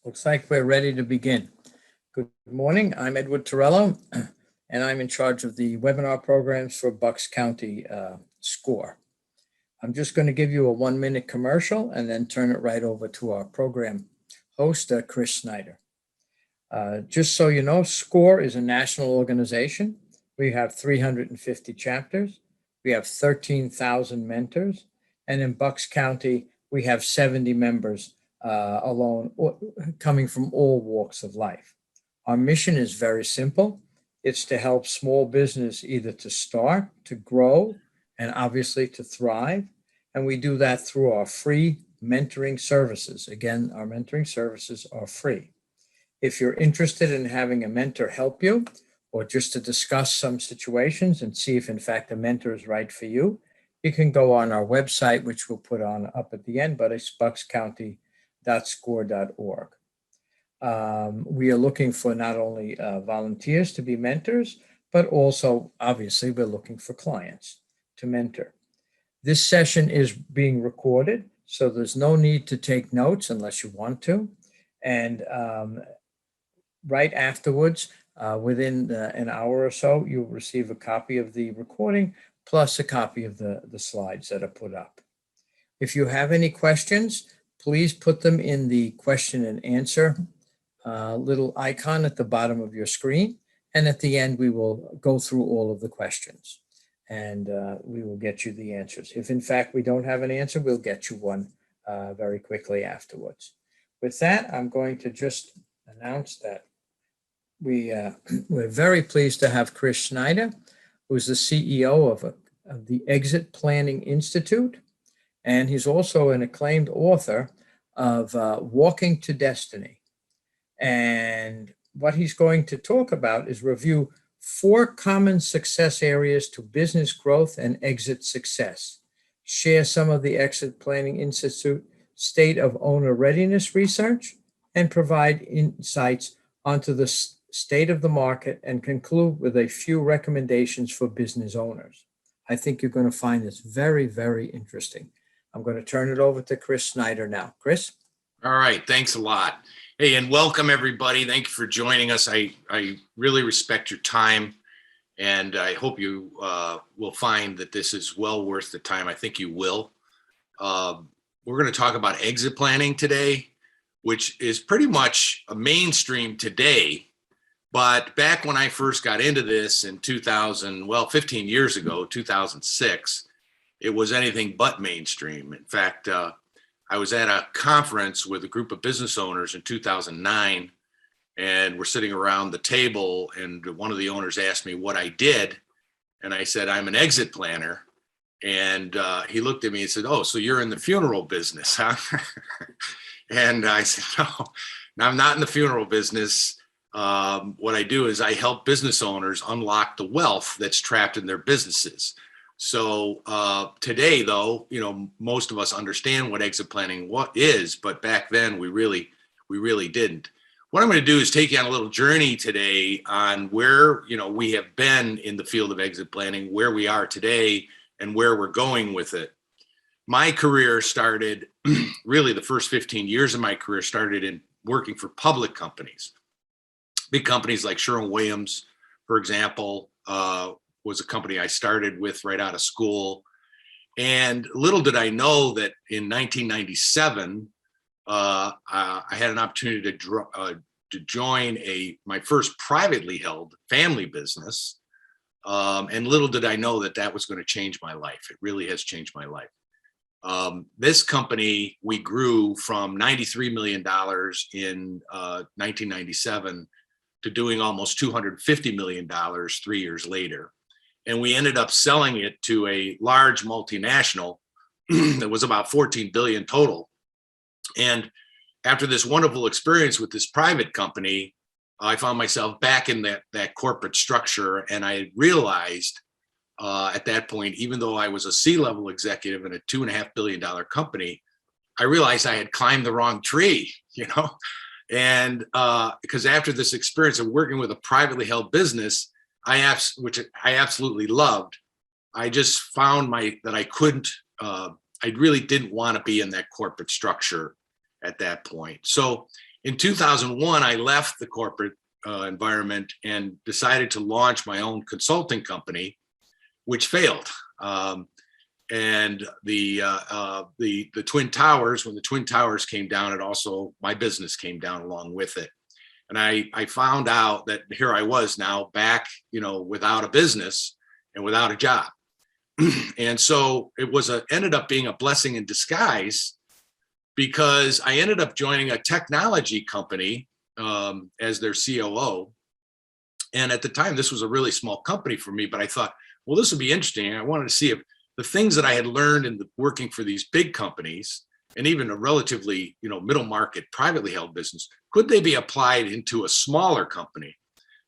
Looks like we're ready to begin. Good morning. I'm Edward Torello, and I'm in charge of the webinar programs for Bucks County SCORE. I'm just going to give you a 1-minute commercial and then turn it right over to our program host, Chris Snider. Just so you know, SCORE is a national organization. We have 350 chapters. We have 13,000 mentors. And in Bucks County, we have 70 members alone, coming from all walks of life. Our mission is very simple. It's to help small business either to start, to grow, and obviously to thrive. And we do that through our free mentoring services. Again, our mentoring services are free. If you're interested in having a mentor help you, or just to discuss some situations and see if in fact a mentor is right for you, you can go on our website, which we'll put on up at the end, but it's buckscounty.score.org. We are looking for not only volunteers to be mentors, but also, obviously, we're looking for clients to mentor. This session is being recorded, so there's no need to take notes unless you want to. And right afterwards, within an hour or so, you'll receive a copy of the recording, plus a copy of the slides that are put up. If you have any questions, please put them in the question and answer little icon at the bottom of your screen. And at the end, we will go through all of the questions and we will get you the answers. If in fact we don't have an answer, we'll get you one very quickly afterwards. With that, I'm going to just announce that we're very pleased to have Chris Snider, who's the CEO of the Exit Planning Institute. And he's also an acclaimed author of Walking to Destiny. And what he's going to talk about is review 4 common success areas to business growth and exit success, share some of the Exit Planning Institute state of owner readiness research, and provide insights onto the state of the market, and conclude with a few recommendations for business owners. I think you're going to find this very, very interesting. I'm going to turn it over to Chris Snider now. Chris? All right. Thanks a lot. Hey, and welcome everybody. Thank you for joining us. I really respect your time, and I hope you will find that this is well worth the time. I think you will. We're going to talk about exit planning today, which is pretty much a mainstream today. But back when I first got into this in 15 years ago, 2006, it was anything but mainstream. In fact, I was at a conference with a group of business owners in 2009, and we're sitting around the table, and one of the owners asked me what I did. And I said, I'm an exit planner. And he looked at me and said, oh, so you're in the funeral business, huh? And I said, no, I'm not in the funeral business. What I do is I help business owners unlock the wealth that's trapped in their businesses. So today, though, most of us understand what exit planning is, but back then we really didn't. What I'm going to do is take you on a little journey today on where we have been in the field of exit planning, where we are today, and where we're going with it. My career started, really the first 15 years of my career started in working for public companies. Big companies like Sherwin-Williams, for example, was a company I started with right out of school. And little did I know that in 1997, I had an opportunity to join my first privately held family business. And little did I know that was going to change my life. It really has changed my life. This company, we grew from $93 million in 1997 to doing almost $250 million 3 years later. And we ended up selling it to a large multinational that was about 14 billion total. And after this wonderful experience with this private company, I found myself back in that corporate structure. And I realized at that point, even though I was a C-level executive in a $2.5 billion company, I realized I had climbed the wrong tree, And because after this experience of working with a privately held business, which I absolutely loved, I just found that I couldn't, I really didn't want to be in that corporate structure at that point. So In 2001, I left the corporate environment and decided to launch my own consulting company, which failed. And the Twin Towers, when the Twin Towers came down, my business came down along with it. And I found out that here I was now back, without a business and without a job. And so it ended up being a blessing in disguise, because I ended up joining a technology company as their COO. And at the time, this was a really small company for me, but I thought, well, this would be interesting. I wanted to see if the things that I had learned in working for these big companies, and even a relatively, middle market, privately held business, could they be applied into a smaller company?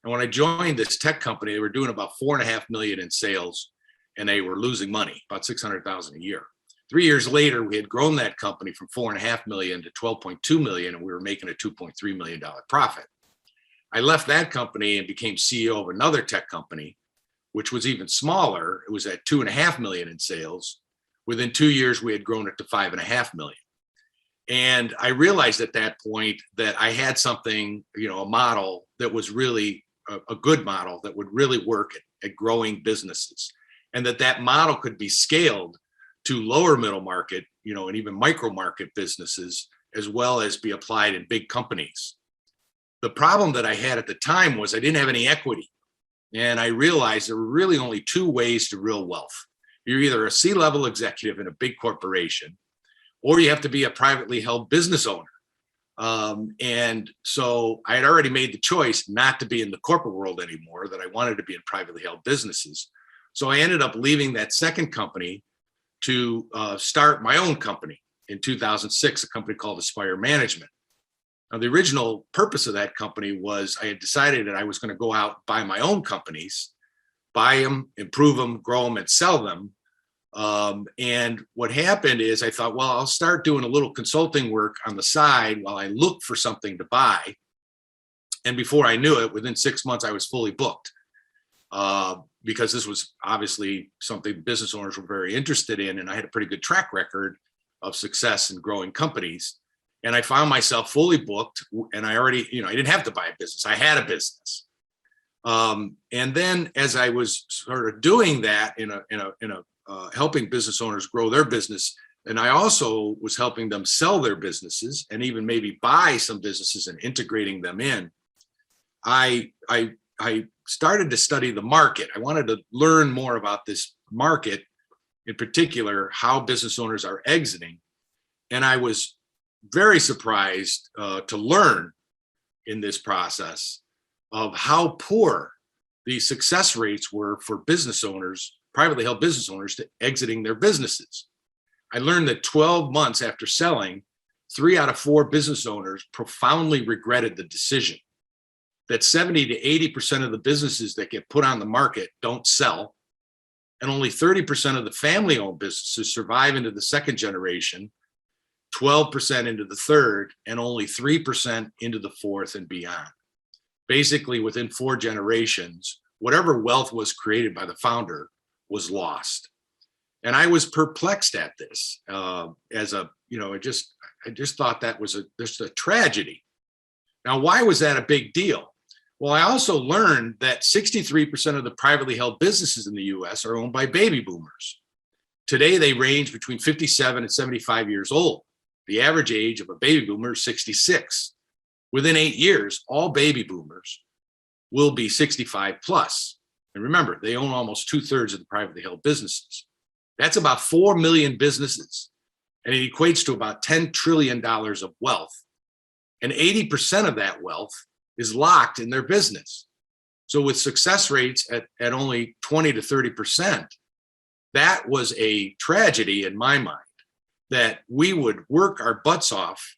And when I joined this tech company, they were doing about 4.5 million in sales, and they were losing money, about 600,000 a year. 3 years later, we had grown that company from 4.5 million to 12.2 million, and we were making a $2.3 million profit. I left that company and became CEO of another tech company, which was even smaller. It was at 2.5 million in sales. Within 2 years, we had grown it to 5.5 million. And I realized at that point that I had something, a model that was really a good model that would really work at growing businesses, and that model could be scaled to lower middle market, and even micro market businesses, as well as be applied in big companies. The problem that I had at the time was I didn't have any equity. And I realized there were really only two ways to real wealth. You're either a C-level executive in a big corporation, or you have to be a privately held business owner. And so I had already made the choice not to be in the corporate world anymore, that I wanted to be in privately held businesses. So I ended up leaving that second company to start my own company in 2006, a company called Aspire Management. Now, the original purpose of that company was I had decided that I was going to go out, buy my own companies, buy them, improve them, grow them, and sell them. And what happened is I thought, well, I'll start doing a little consulting work on the side while I look for something to buy. And before I knew it, within 6 months, I was fully booked. Because this was obviously something business owners were very interested in. And I had a pretty good track record of success in growing companies. And I found myself fully booked, and I already, I didn't have to buy a business. I had a business. And then as I was sort of doing that in helping business owners grow their business, and I also was helping them sell their businesses and even maybe buy some businesses and integrating them in, I started to study the market. I wanted to learn more about this market, in particular, how business owners are exiting. And I was very surprised to learn in this process of how poor the success rates were for business owners, privately held business owners, to exiting their businesses. I learned that 12 months after selling, 3 out of 4 business owners profoundly regretted the decision. That 70 to 80% of the businesses that get put on the market don't sell, and only 30% of the family-owned businesses survive into the second generation, 12% into the third, and only 3% into the fourth and beyond. Basically, within 4 generations, whatever wealth was created by the founder was lost. And I was perplexed at this I just thought that was just a tragedy. Now, why was that a big deal? Well, I also learned that 63% of the privately held businesses in the US are owned by baby boomers. Today, they range between 57 and 75 years old. The average age of a baby boomer is 66. Within 8 years, all baby boomers will be 65 plus. And remember, they own almost 2/3 of the privately held businesses. That's about 4 million businesses. And it equates to about $10 trillion of wealth. And 80% of that wealth is locked in their business. So with success rates at only 20 to 30%, that was a tragedy in my mind, that we would work our butts off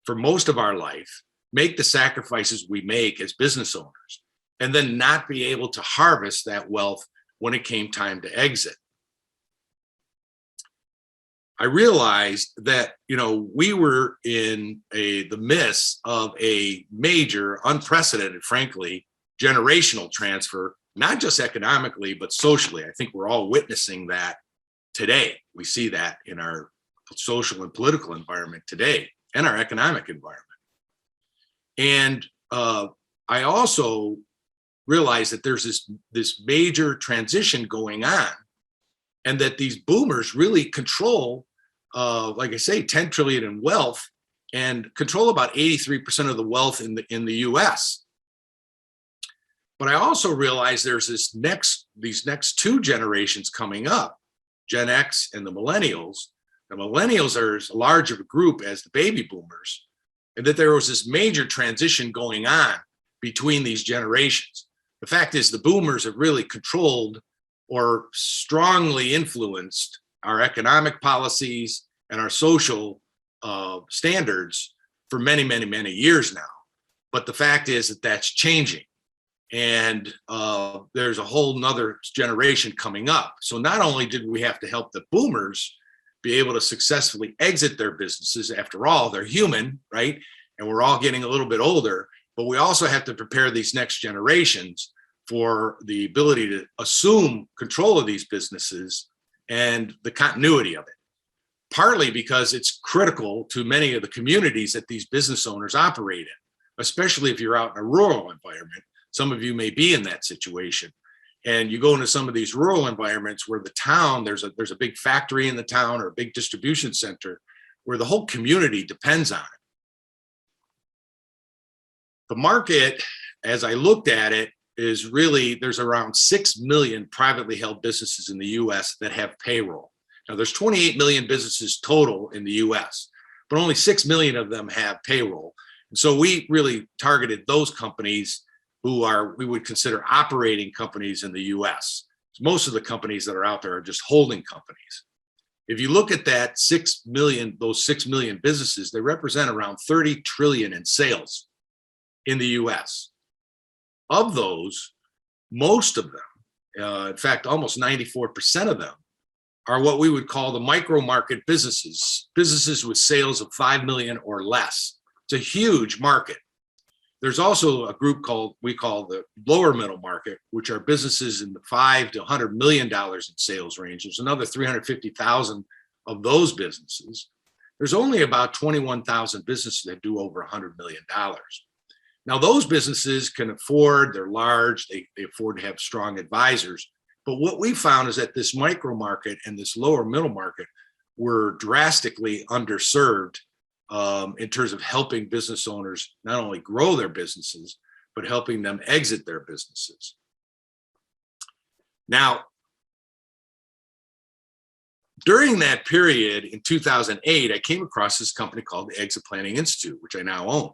for most of our life, make the sacrifices we make as business owners, and then not be able to harvest that wealth when it came time to exit. I realized that, we were in the midst of a major, unprecedented, frankly, generational transfer, not just economically, but socially. I think we're all witnessing that today. We see that in our social and political environment today and our economic environment. And I also realized that there's this major transition going on, and that these boomers really control, like I say, 10 trillion in wealth, and control about 83% of the wealth in the US. But I also realized there's these next two generations coming up, Gen X and the millennials. The millennials are as large of a group as the baby boomers, and that there was this major transition going on between these generations. The fact is, the boomers have really controlled or strongly influenced our economic policies and our social standards for many, many, many years now. But the fact is that that's changing. And there's a whole nother generation coming up. So not only did we have to help the boomers be able to successfully exit their businesses, after all, they're human, right? And we're all getting a little bit older, but we also have to prepare these next generations for the ability to assume control of these businesses and the continuity of it. Partly because it's critical to many of the communities that these business owners operate in, especially if you're out in a rural environment. Some of you may be in that situation, and you go into some of these rural environments where the town, there's a big factory in the town or a big distribution center where the whole community depends on it. The market, as I looked at it, is really, there's around 6 million privately held businesses in the US that have payroll. Now, there's 28 million businesses total in the US, but only 6 million of them have payroll. And so we really targeted those companies who we would consider operating companies in the US. Most of the companies that are out there are just holding companies. If you look at that 6 million, those 6 million businesses, they represent around 30 trillion in sales in the US. Of those, most of them, in fact, almost 94% of them, are what we would call the micro market businesses, businesses with sales of 5 million or less. It's a huge market. There's also a group we call the lower middle market, which are businesses in the $5 to $100 million in sales range. There's another 350,000 of those businesses. There's only about 21,000 businesses that do over $100 million. Now, those businesses can afford, they're large, they afford to have strong advisors. But what we found is that this micro market and this lower middle market were drastically underserved in terms of helping business owners not only grow their businesses, but helping them exit their businesses. Now, during that period in 2008, I came across this company called the Exit Planning Institute, which I now own.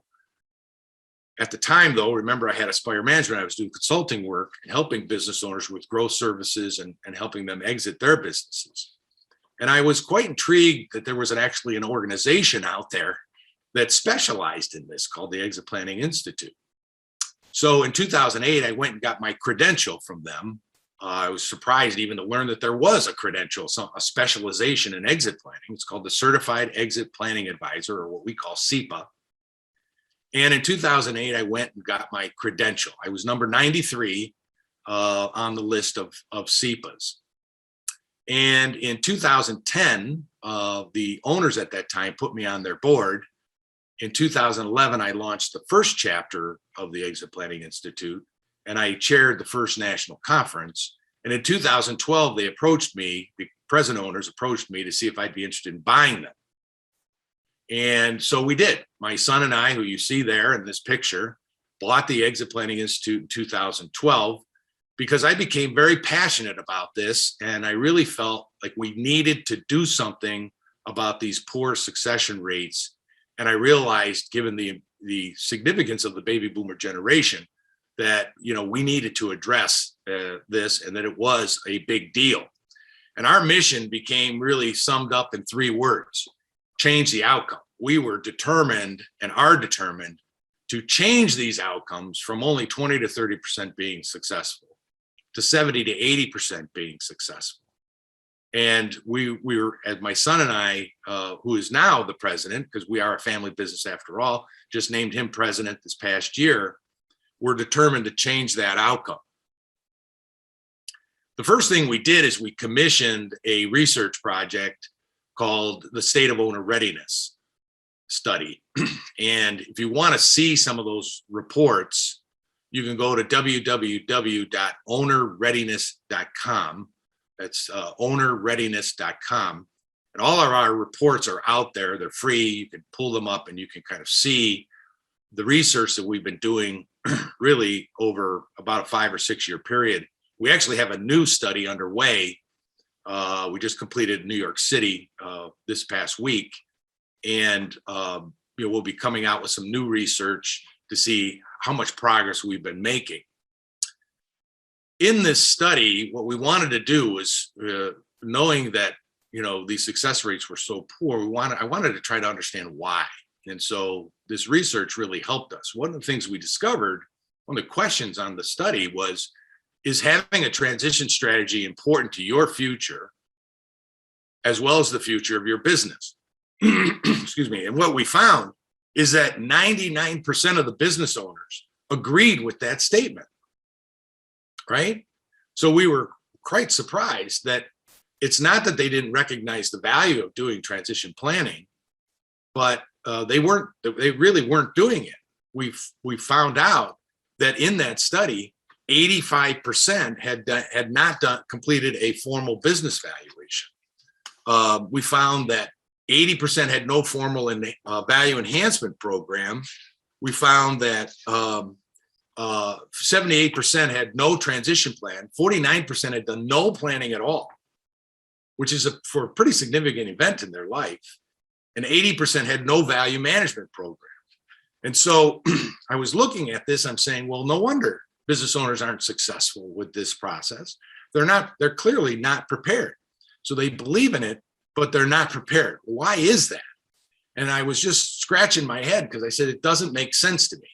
At the time, though, remember, I had Aspire Management. I was doing consulting work and helping business owners with growth services and helping them exit their businesses. And I was quite intrigued that there was actually an organization out there that specialized in this called the Exit Planning Institute. So in 2008, I went and got my credential from them. I was surprised even to learn that there was a credential, a specialization in exit planning. It's called the Certified Exit Planning Advisor, or what we call CEPA. And in 2008, I went and got my credential. I was number 93 on the list of CEPAs. And in 2010, the owners at that time put me on their board. In 2011, I launched the first chapter of the Exit Planning Institute, and I chaired the first national conference. And in 2012, they approached me, the present owners approached me to see if I'd be interested in buying them. And so we did. My son and I, who you see there in this picture, bought the Exit Planning Institute in 2012 because I became very passionate about this. And I really felt like we needed to do something about these poor succession rates. And I realized, given the significance of the baby boomer generation, that we needed to address this, and that it was a big deal. And our mission became really summed up in 3 words: change the outcome. We were determined and are determined to change these outcomes from only 20 to 30% being successful to 70 to 80% being successful. And we were, as my son and I, who is now the president, because we are a family business after all, just named him president this past year, we're determined to change that outcome. The first thing we did is we commissioned a research project called the State of Owner Readiness. study. And if you want to see some of those reports, you can go to www.ownerreadiness.com. That's ownerreadiness.com. And all of our reports are out there. They're free. You can pull them up and you can kind of see the research that we've been doing really over about a 5 or 6 year period. We actually have a new study underway. We just completed New York City this past week. And we'll be coming out with some new research to see how much progress we've been making. In this study, what we wanted to do was, knowing that these success rates were so poor, I wanted to try to understand why. And so this research really helped us. One of the things we discovered, one of the questions on the study was, is having a transition strategy important to your future as well as the future of your business? Excuse me. And what we found is that 99% of the business owners agreed with that statement, right? So we were quite surprised that it's not that they didn't recognize the value of doing transition planning, but they really weren't doing it. We found out that in that study, 85% had not completed a formal business valuation. We found that 80% had no formal value enhancement program. We found that 78% had no transition plan. 49% had done no planning at all, which is for a pretty significant event in their life. And 80% had no value management program. And so I was looking at this, I'm saying, well, no wonder business owners aren't successful with this process. They're clearly not prepared. So they believe in it, but they're not prepared. Why is that? And I was just scratching my head because I said, it doesn't make sense to me.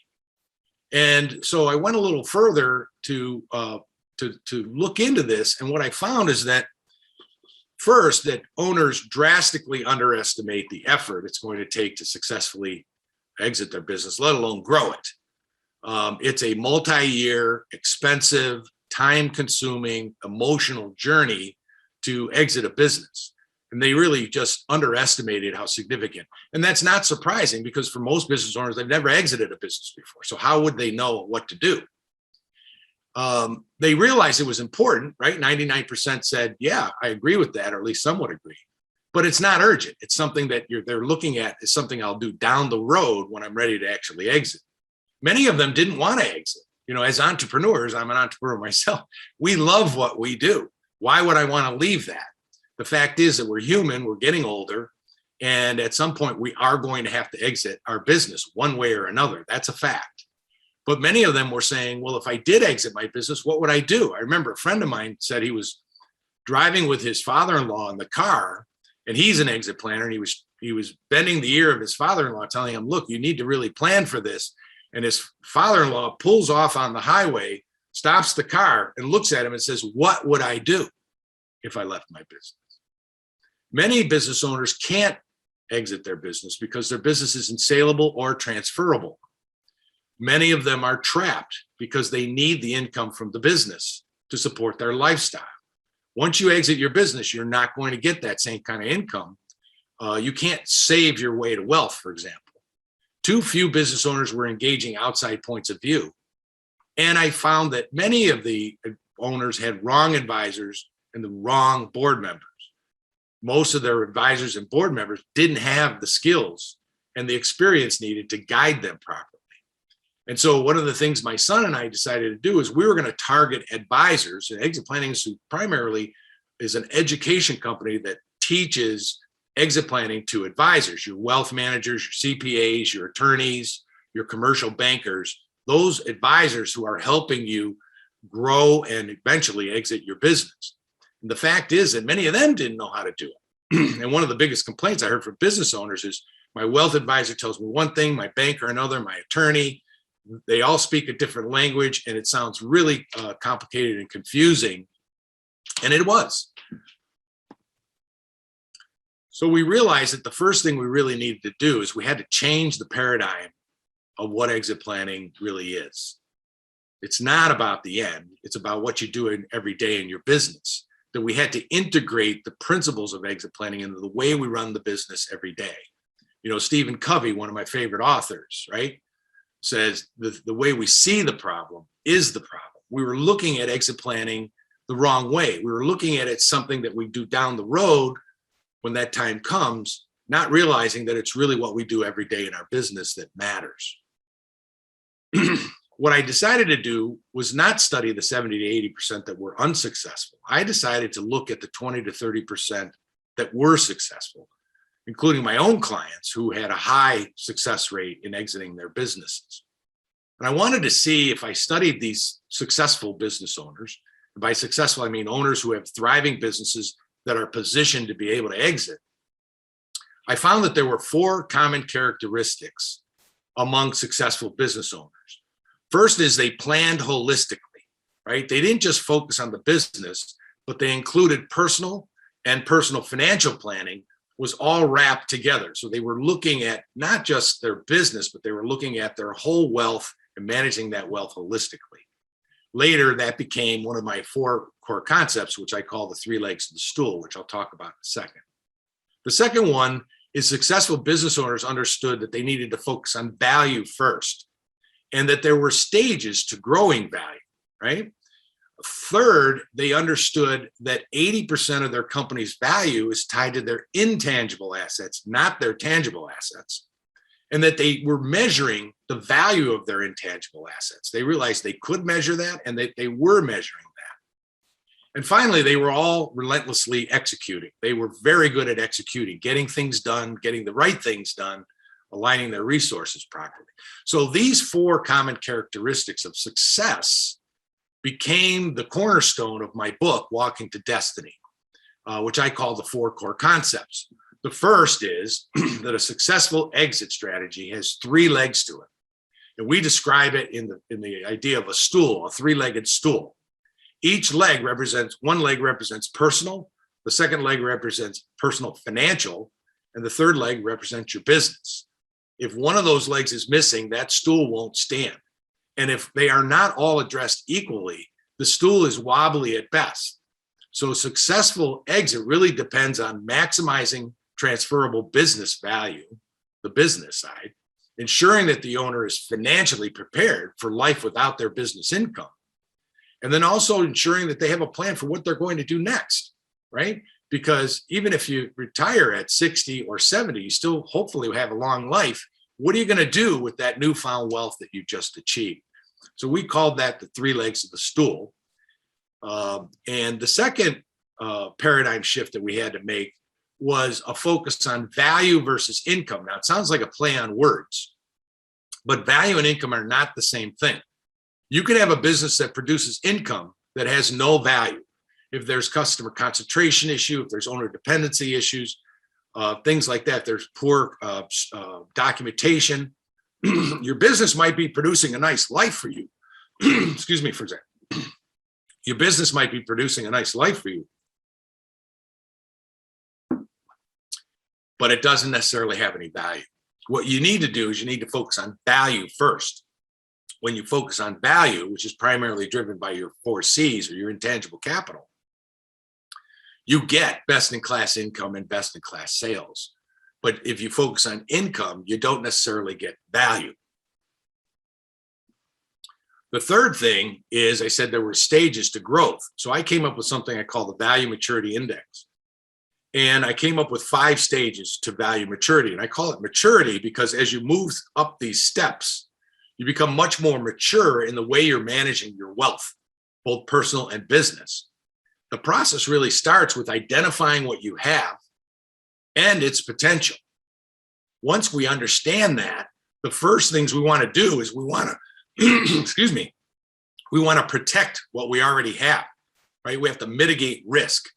And so I went a little further to look into this. And what I found is that first, that owners drastically underestimate the effort it's going to take to successfully exit their business, let alone grow it. It's a multi-year, expensive, time-consuming, emotional journey to exit a business. And they really just underestimated how significant. And that's not surprising because for most business owners, they've never exited a business before. So how would they know what to do? They realized it was important, right? 99% said, yeah, I agree with that, or at least some would agree. But it's not urgent. It's something that they're looking at as something I'll do down the road when I'm ready to actually exit. Many of them didn't want to exit. As entrepreneurs, I'm an entrepreneur myself. We love what we do. Why would I want to leave that? The fact is that we're human, we're getting older, and at some point we are going to have to exit our business one way or another. That's a fact. But many of them were saying, well, if I did exit my business, what would I do? I remember a friend of mine said he was driving with his father-in-law in the car, and he's an exit planner, and he was bending the ear of his father-in-law, telling him, look, you need to really plan for this. And his father-in-law pulls off on the highway, stops the car, and looks at him and says, what would I do if I left my business? Many business owners can't exit their business because their business isn't saleable or transferable. Many of them are trapped because they need the income from the business to support their lifestyle. Once you exit your business, you're not going to get that same kind of income. You can't save your way to wealth, for example. Too few business owners were engaging outside points of view. And I found that many of the owners had wrong advisors and the wrong board members. Most of their advisors and board members didn't have the skills and the experience needed to guide them properly. And so one of the things my son and I decided to do is we were going to target advisors. And Exit Planning primarily is an education company that teaches exit planning to advisors, your wealth managers, your CPAs, your attorneys, your commercial bankers, those advisors who are helping you grow and eventually exit your business. And the fact is that many of them didn't know how to do it. And one of the biggest complaints I heard from business owners is my wealth advisor tells me one thing, my banker another, my attorney, they all speak a different language, and it sounds really complicated and confusing. And it was. So we realized that the first thing we really needed to do is we had to change the paradigm of what exit planning really is. It's not about the end. It's about what you do every day in your business. That we had to integrate the principles of exit planning into the way we run the business every day. Stephen Covey, one of my favorite authors, right, says the way we see the problem is the problem. We were looking at exit planning the wrong way. We were looking at it something that we do down the road when that time comes, not realizing that it's really what we do every day in our business that matters. What I decided to do was not study the 70 to 80% that were unsuccessful. I decided to look at the 20 to 30% that were successful, including my own clients who had a high success rate in exiting their businesses. And I wanted to see if I studied these successful business owners, and by successful, I mean owners who have thriving businesses that are positioned to be able to exit. I found that there were 4 common characteristics among successful business owners. First is they planned holistically, right? They didn't just focus on the business, but they included personal financial planning was all wrapped together. So they were looking at not just their business, but they were looking at their whole wealth and managing that wealth holistically. Later, that became one of my 4 core concepts, which I call the 3 legs of the stool, which I'll talk about in a second. The second one is successful business owners understood that they needed to focus on value first, and that there were stages to growing value, right? Third, they understood that 80% of their company's value is tied to their intangible assets, not their tangible assets, and that they were measuring the value of their intangible assets. They realized they could measure that and that they were measuring that. And finally, they were all relentlessly executing. They were very good at executing, getting things done, getting the right things done, aligning their resources properly. So these 4 common characteristics of success became the cornerstone of my book, Walking to Destiny, which I call the 4 core concepts. The first is that a successful exit strategy has 3 legs to it. And we describe it in the idea of a stool, a 3-legged stool. One leg represents personal, the second leg represents personal financial, and the third leg represents your business. If one of those legs is missing, that stool won't stand. And if they are not all addressed equally, the stool is wobbly at best. So a successful exit really depends on maximizing transferable business value, the business side, ensuring that the owner is financially prepared for life without their business income, and then also ensuring that they have a plan for what they're going to do next, right? Because even if you retire at 60 or 70, you still hopefully have a long life. What are you going to do with that newfound wealth that you just achieved? So we called that the 3 legs of the stool. And the second paradigm shift that we had to make was a focus on value versus income. Now, it sounds like a play on words, but value and income are not the same thing. You can have a business that produces income that has no value. If there's customer concentration issue, if there's owner dependency issues, things like that, there's poor documentation, your business might be producing a nice life for you. Excuse me for a second. Your business might be producing a nice life for you, but it doesn't necessarily have any value. What you need to do is you need to focus on value first. When you focus on value, which is primarily driven by your 4 C's or your intangible capital, you get best-in-class income and best-in-class sales. But if you focus on income, you don't necessarily get value. The third thing is, I said there were stages to growth. So I came up with something I call the Value Maturity Index. And I came up with 5 stages to value maturity. And I call it maturity because as you move up these steps, you become much more mature in the way you're managing your wealth, both personal and business. The process really starts with identifying what you have and its potential. Once we understand that, the first things we want to do is we want to, excuse me, we want to protect what we already have, right? We have to mitigate risk.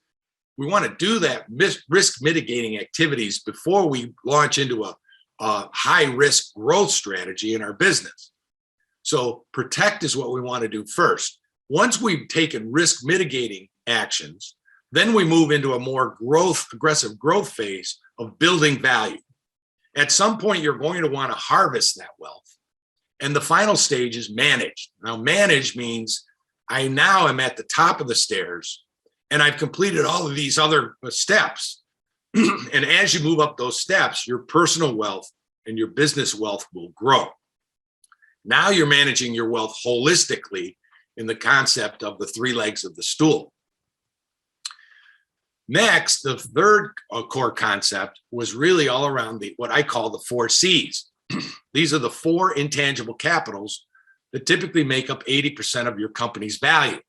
We want to do that risk mitigating activities before we launch into a high risk growth strategy in our business. So protect is what we want to do first. Once we've taken risk mitigating actions, then we move into a more aggressive growth phase of building value. At some point, you're going to want to harvest that wealth. And the final stage is manage. Now, manage means I now am at the top of the stairs and I've completed all of these other steps. And as you move up those steps, your personal wealth and your business wealth will grow. Now you're managing your wealth holistically in the concept of the 3 legs of the stool. Next, the third core concept was really all around what I call the 4 C's. These are the 4 intangible capitals that typically make up 80% of your company's value.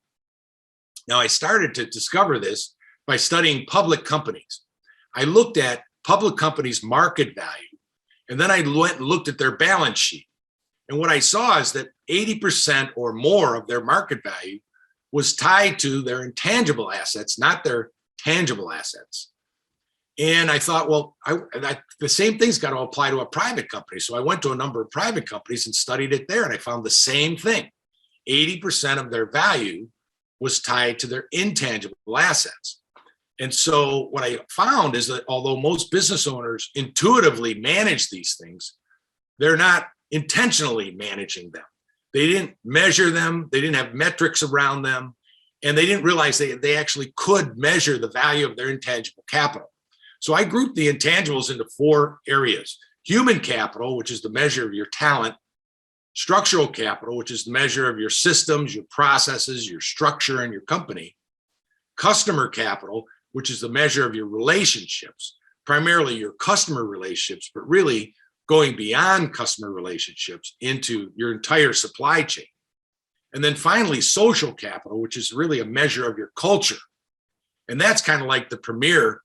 Now, I started to discover this by studying public companies. I looked at public companies' market value, and then I went and looked at their balance sheet. And what I saw is that 80% or more of their market value was tied to their intangible assets, not their tangible assets. And I thought, well, the same thing's got to apply to a private company. So I went to a number of private companies and studied it there, and I found the same thing. 80% of their value was tied to their intangible assets. And so what I found is that although most business owners intuitively manage these things, they're not intentionally managing them. They didn't measure them. They didn't have metrics around them. And they didn't realize they actually could measure the value of their intangible capital. So I grouped the intangibles into 4 areas. Human capital, which is the measure of your talent. Structural capital, which is the measure of your systems, your processes, your structure, and your company. Customer capital, which is the measure of your relationships, primarily your customer relationships, but really going beyond customer relationships into your entire supply chain. And then finally, social capital, which is really a measure of your culture. And that's kind of like the premier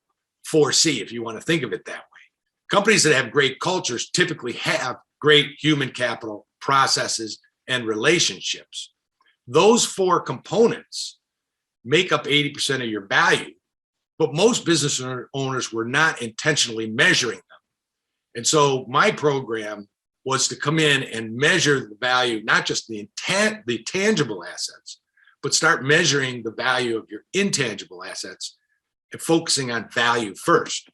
4C, if you want to think of it that way. Companies that have great cultures typically have great human capital, processes, and relationships. Those 4 components make up 80% of your value, but most business owners were not intentionally measuring them. And so my program was to come in and measure the value, not just the tangible assets, but start measuring the value of your intangible assets and focusing on value first.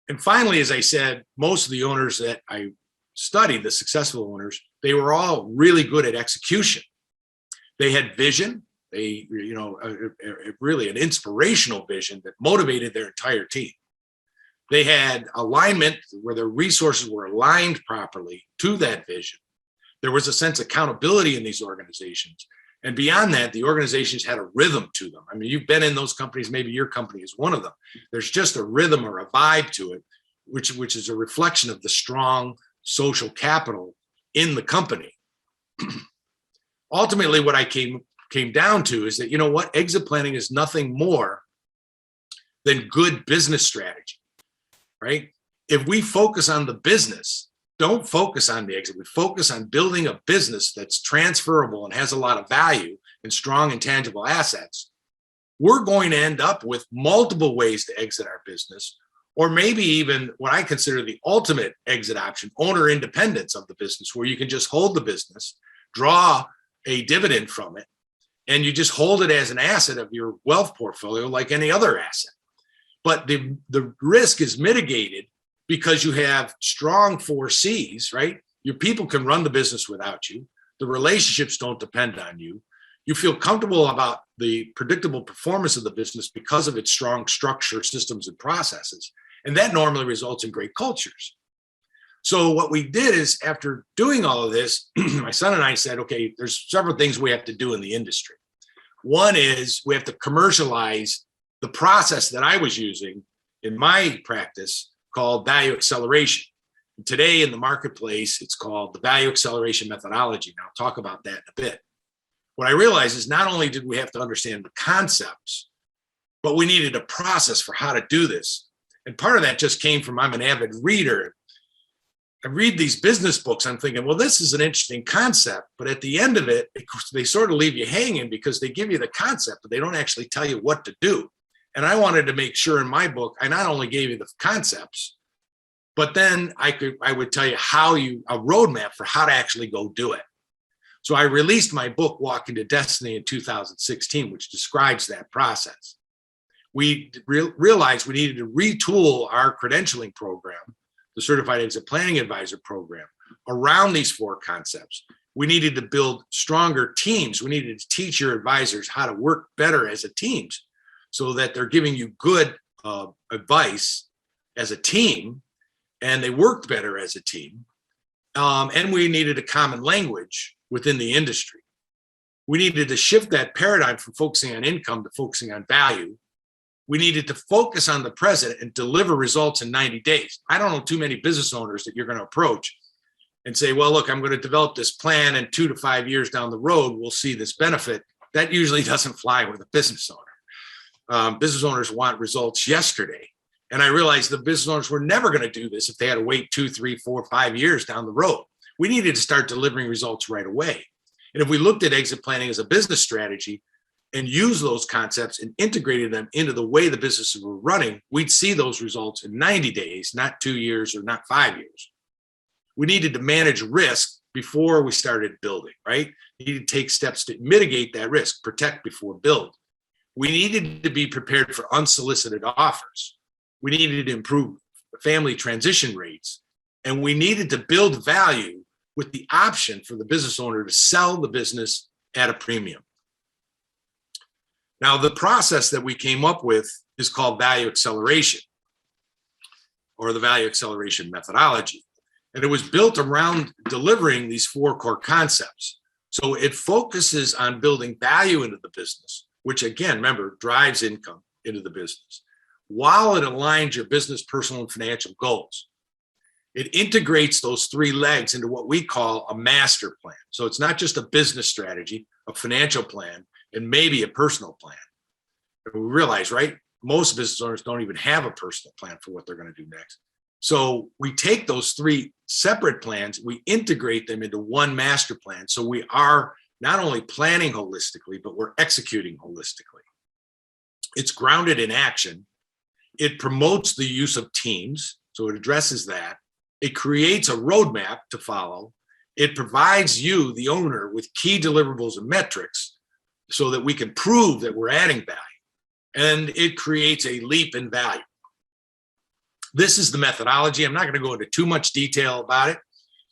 And finally, as I said, most of the owners that I studied, the successful owners, they were all really good at execution. They had vision, really an inspirational vision that motivated their entire team. They had alignment where their resources were aligned properly to that vision. There was a sense of accountability in these organizations. And beyond that, the organizations had a rhythm to them. I mean, you've been in those companies, maybe your company is one of them. There's just a rhythm or a vibe to it, which is a reflection of the strong social capital in the company. Ultimately, what I came down to is that, you know what, exit planning is nothing more than good business strategy. Right? If we focus on the business, don't focus on the exit. We focus on building a business that's transferable and has a lot of value and strong intangible assets. We're going to end up with multiple ways to exit our business, or maybe even what I consider the ultimate exit option, owner independence of the business, where you can just hold the business, draw a dividend from it, and you just hold it as an asset of your wealth portfolio like any other asset. But the risk is mitigated because you have strong 4 C's, right? Your people can run the business without you. The relationships don't depend on you. You feel comfortable about the predictable performance of the business because of its strong structure, systems, and processes. And that normally results in great cultures. So what we did is, after doing all of this, my son and I said, okay, there's several things we have to do in the industry. One is we have to commercialize the process that I was using in my practice called value acceleration. And today in the marketplace, it's called the value acceleration methodology. And I'll talk about that in a bit. What I realized is not only did we have to understand the concepts, but we needed a process for how to do this. And part of that just came from, I'm an avid reader. I read these business books. I'm thinking, well, this is an interesting concept, but at the end of it, they sort of leave you hanging because they give you the concept, but they don't actually tell you what to do. And I wanted to make sure in my book, I not only gave you the concepts, but then I would tell you a roadmap for how to actually go do it. So I released my book, Walking to Destiny, in 2016, which describes that process. We realized we needed to retool our credentialing program, the Certified Exit Planning Advisor program, around these 4 concepts. We needed to build stronger teams. We needed to teach your advisors how to work better as a team, so that they're giving you good advice as a team, and they worked better as a team. And we needed a common language within the industry. We needed to shift that paradigm from focusing on income to focusing on value. We needed to focus on the present and deliver results in 90 days. I don't know too many business owners that you're going to approach and say, well, look, I'm going to develop this plan, and 2 to 5 years down the road, we'll see this benefit. That usually doesn't fly with a business owner. Business owners want results yesterday. And I realized the business owners were never going to do this if they had to wait 2, 3, 4, 5 years down the road. We needed to start delivering results right away. And if we looked at exit planning as a business strategy and used those concepts and integrated them into the way the businesses were running, we'd see those results in 90 days, not 2 years or not 5 years. We needed to manage risk before we started building, right? We needed to take steps to mitigate that risk, protect before build. We needed to be prepared for unsolicited offers. We needed to improve family transition rates, and we needed to build value with the option for the business owner to sell the business at a premium. Now, the process that we came up with is called value acceleration, or the value acceleration methodology. And it was built around delivering these 4 core concepts. So it focuses on building value into the business, which again, remember, drives income into the business, while it aligns your business, personal, and financial goals. It integrates those 3 legs into what we call a master plan. So it's not just a business strategy, a financial plan, and maybe a personal plan. And we realize, right, most business owners don't even have a personal plan for what they're going to do next. So we take those 3 separate plans, we integrate them into one master plan. So we are not only planning holistically, but we're executing holistically. It's grounded in action. It promotes the use of teams, so it addresses that. It creates a roadmap to follow. It provides you, the owner, with key deliverables and metrics so that we can prove that we're adding value. And it creates a leap in value. This is the methodology. I'm not going to go into too much detail about it.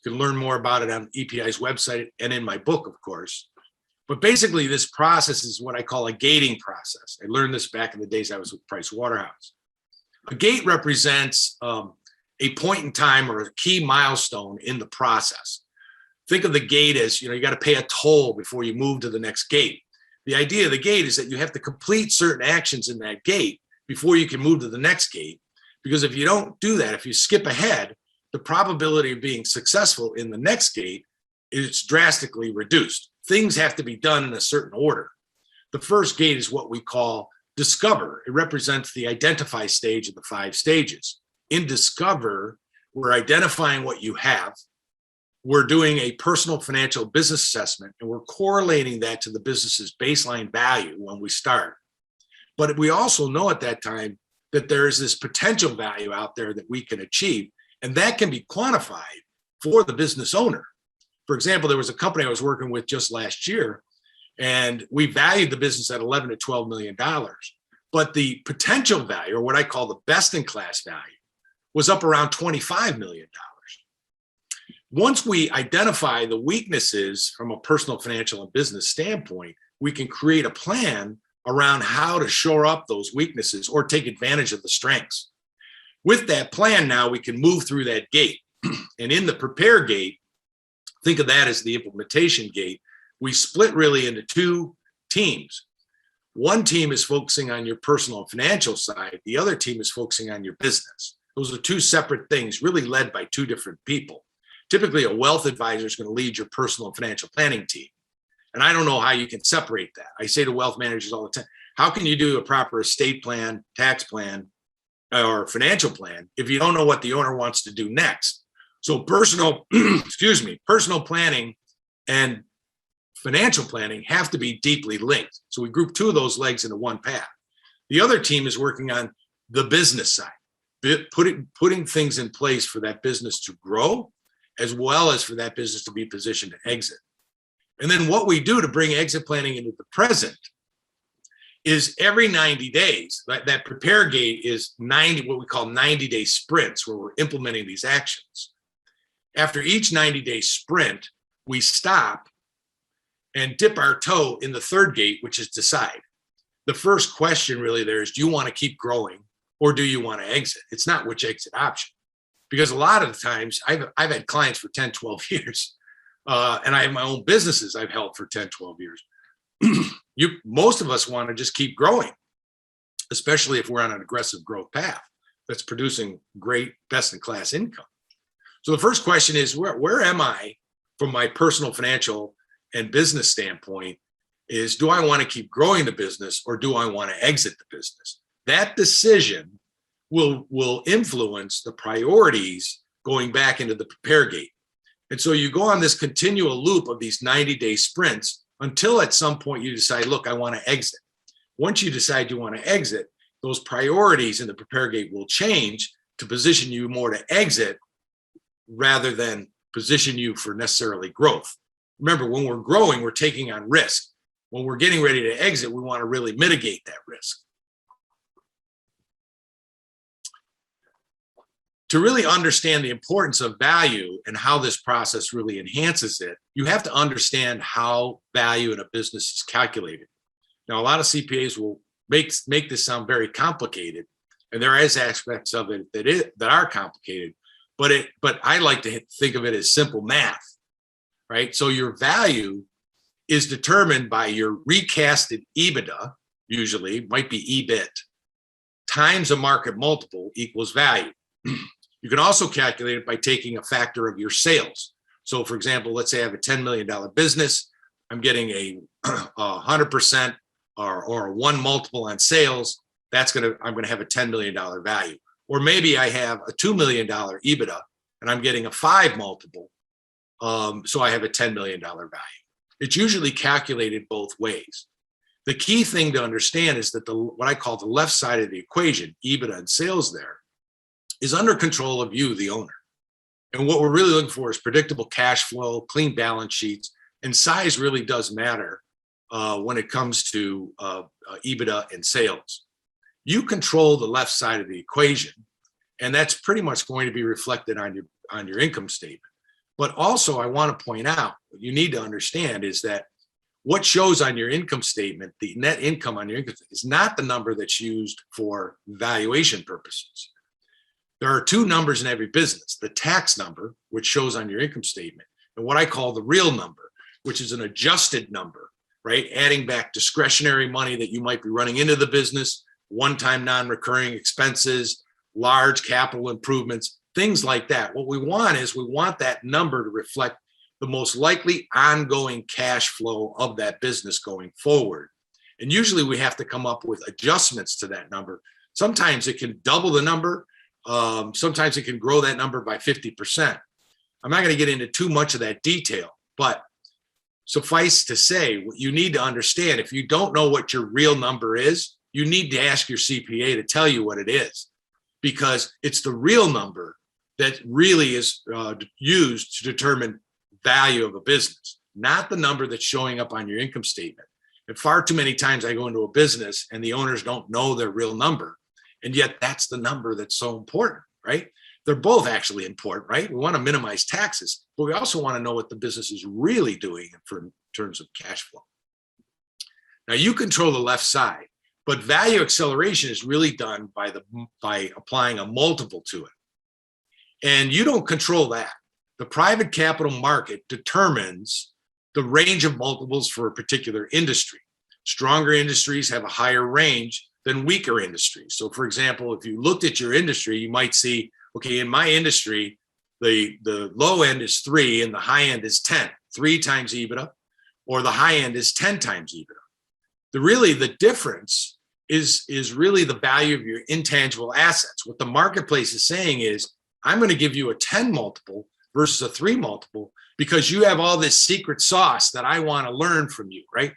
You can learn more about it on EPI's website and in my book, of course. But basically, this process is what I call a gating process. I learned this back in the days I was with Price Waterhouse. A gate represents a point in time or a key milestone in the process. Think of the gate as, you got to pay a toll before you move to the next gate. The idea of the gate is that you have to complete certain actions in that gate before you can move to the next gate. Because if you don't do that, if you skip ahead, the probability of being successful in the next gate is drastically reduced. Things have to be done in a certain order. The first gate is what we call discover. It represents the identify stage of the 5 stages. In discover, we're identifying what you have. We're doing a personal financial business assessment, and we're correlating that to the business's baseline value when we start. But we also know at that time that there is this potential value out there that we can achieve, and that can be quantified for the business owner. For example, there was a company I was working with just last year, and we valued the business at $11 to $12 million. But the potential value, or what I call the best-in-class value, was up around $25 million. Once we identify the weaknesses from a personal, financial, and business standpoint, we can create a plan around how to shore up those weaknesses or take advantage of the strengths. With that plan, now we can move through that gate. And in the prepare gate, think of that as the implementation gate. We split really into 2 teams. One team is focusing on your personal and financial side. The other team is focusing on your business. Those are 2 separate things, really led by 2 different people. Typically, a wealth advisor is going to lead your personal and financial planning team. And I don't know how you can separate that. I say to wealth managers all the time, how can you do a proper estate plan, tax plan, or financial plan if you don't know what the owner wants to do next? So personal, personal planning and financial planning have to be deeply linked. So we group 2 of those legs into one path. The other team is working on the business side, putting things in place for that business to grow, as well as for that business to be positioned to exit. And then what we do to bring exit planning into the present is every 90 days, that prepare gate is what we call 90-day sprints, where we're implementing these actions. After each 90-day sprint, we stop and dip our toe in the 3rd gate, which is decide. The first question really there is, do you want to keep growing, or do you want to exit? It's not which exit option. Because a lot of the times I've had clients for 10, 12 years, and I have my own businesses I've held for 10, 12 years. Most of us want to just keep growing, especially if we're on an aggressive growth path that's producing great best-in-class income. So the first question is, where am I from my personal financial and business standpoint? Is, do I want to keep growing the business, or do I want to exit the business? That decision will influence the priorities going back into the prepare gate. And so you go on this continual loop of these 90-day sprints until at some point you decide, look, I want to exit. Once you decide you want to exit, those priorities in the prepare gate will change to position you more to exit rather than position you for necessarily growth. Remember, when we're growing, we're taking on risk. When we're getting ready to exit, we want to really mitigate that risk. To really understand the importance of value and how this process really enhances it, you have to understand how value in a business is calculated. Now, a lot of CPAs will make this sound very complicated, and there is aspects of it that are complicated, but I like to think of it as simple math, right? So your value is determined by your recasted EBITDA, usually might be EBIT, times a market multiple equals value. You can also calculate it by taking a factor of your sales. So for example, let's say I have a $10 million business. I'm getting a 100% or a 1 multiple on sales. I'm going to have a $10 million value. Or maybe I have a $2 million EBITDA and I'm getting a 5 multiple. So I have a $10 million value. It's usually calculated both ways. The key thing to understand is that what I call the left side of the equation, EBITDA and sales there, is under control of you, the owner. And what we're really looking for is predictable cash flow, clean balance sheets, and size really does matter when it comes to EBITDA and sales. You control the left side of the equation, and that's pretty much going to be reflected on your income statement. But also, I want to point out, what you need to understand is that what shows on your income statement, the net income on your income statement, is not the number that's used for valuation purposes. There are 2 numbers in every business: the tax number, which shows on your income statement, and what I call the real number, which is an adjusted number, right? Adding back discretionary money that you might be running into the business, one-time non-recurring expenses, large capital improvements, things like that. What we want is that number to reflect the most likely ongoing cash flow of that business going forward. And usually we have to come up with adjustments to that number. Sometimes it can double the number. Sometimes it can grow that number by 50%. I'm not going to get into too much of that detail, but suffice to say, what you need to understand, if you don't know what your real number is, you need to ask your CPA to tell you what it is, because it's the real number that really is used to determine value of a business, not the number that's showing up on your income statement. And far too many times I go into a business and the owners don't know their real number. And yet that's the number that's so important, right? They're both actually important, right? We want to minimize taxes, but we also want to know what the business is really doing in terms of cash flow. Now you control the left side, but value acceleration is really done by applying a multiple to it. And you don't control that. The private capital market determines the range of multiples for a particular industry. Stronger industries have a higher range than weaker industries. So for example, if you looked at your industry, you might see, okay, in my industry, the low end is 3 and the high end is 10, 3 times EBITDA, or the high end is 10 times EBITDA. The difference is really the value of your intangible assets. What the marketplace is saying is, I'm going to give you a 10 multiple versus a 3 multiple because you have all this secret sauce that I want to learn from you, right?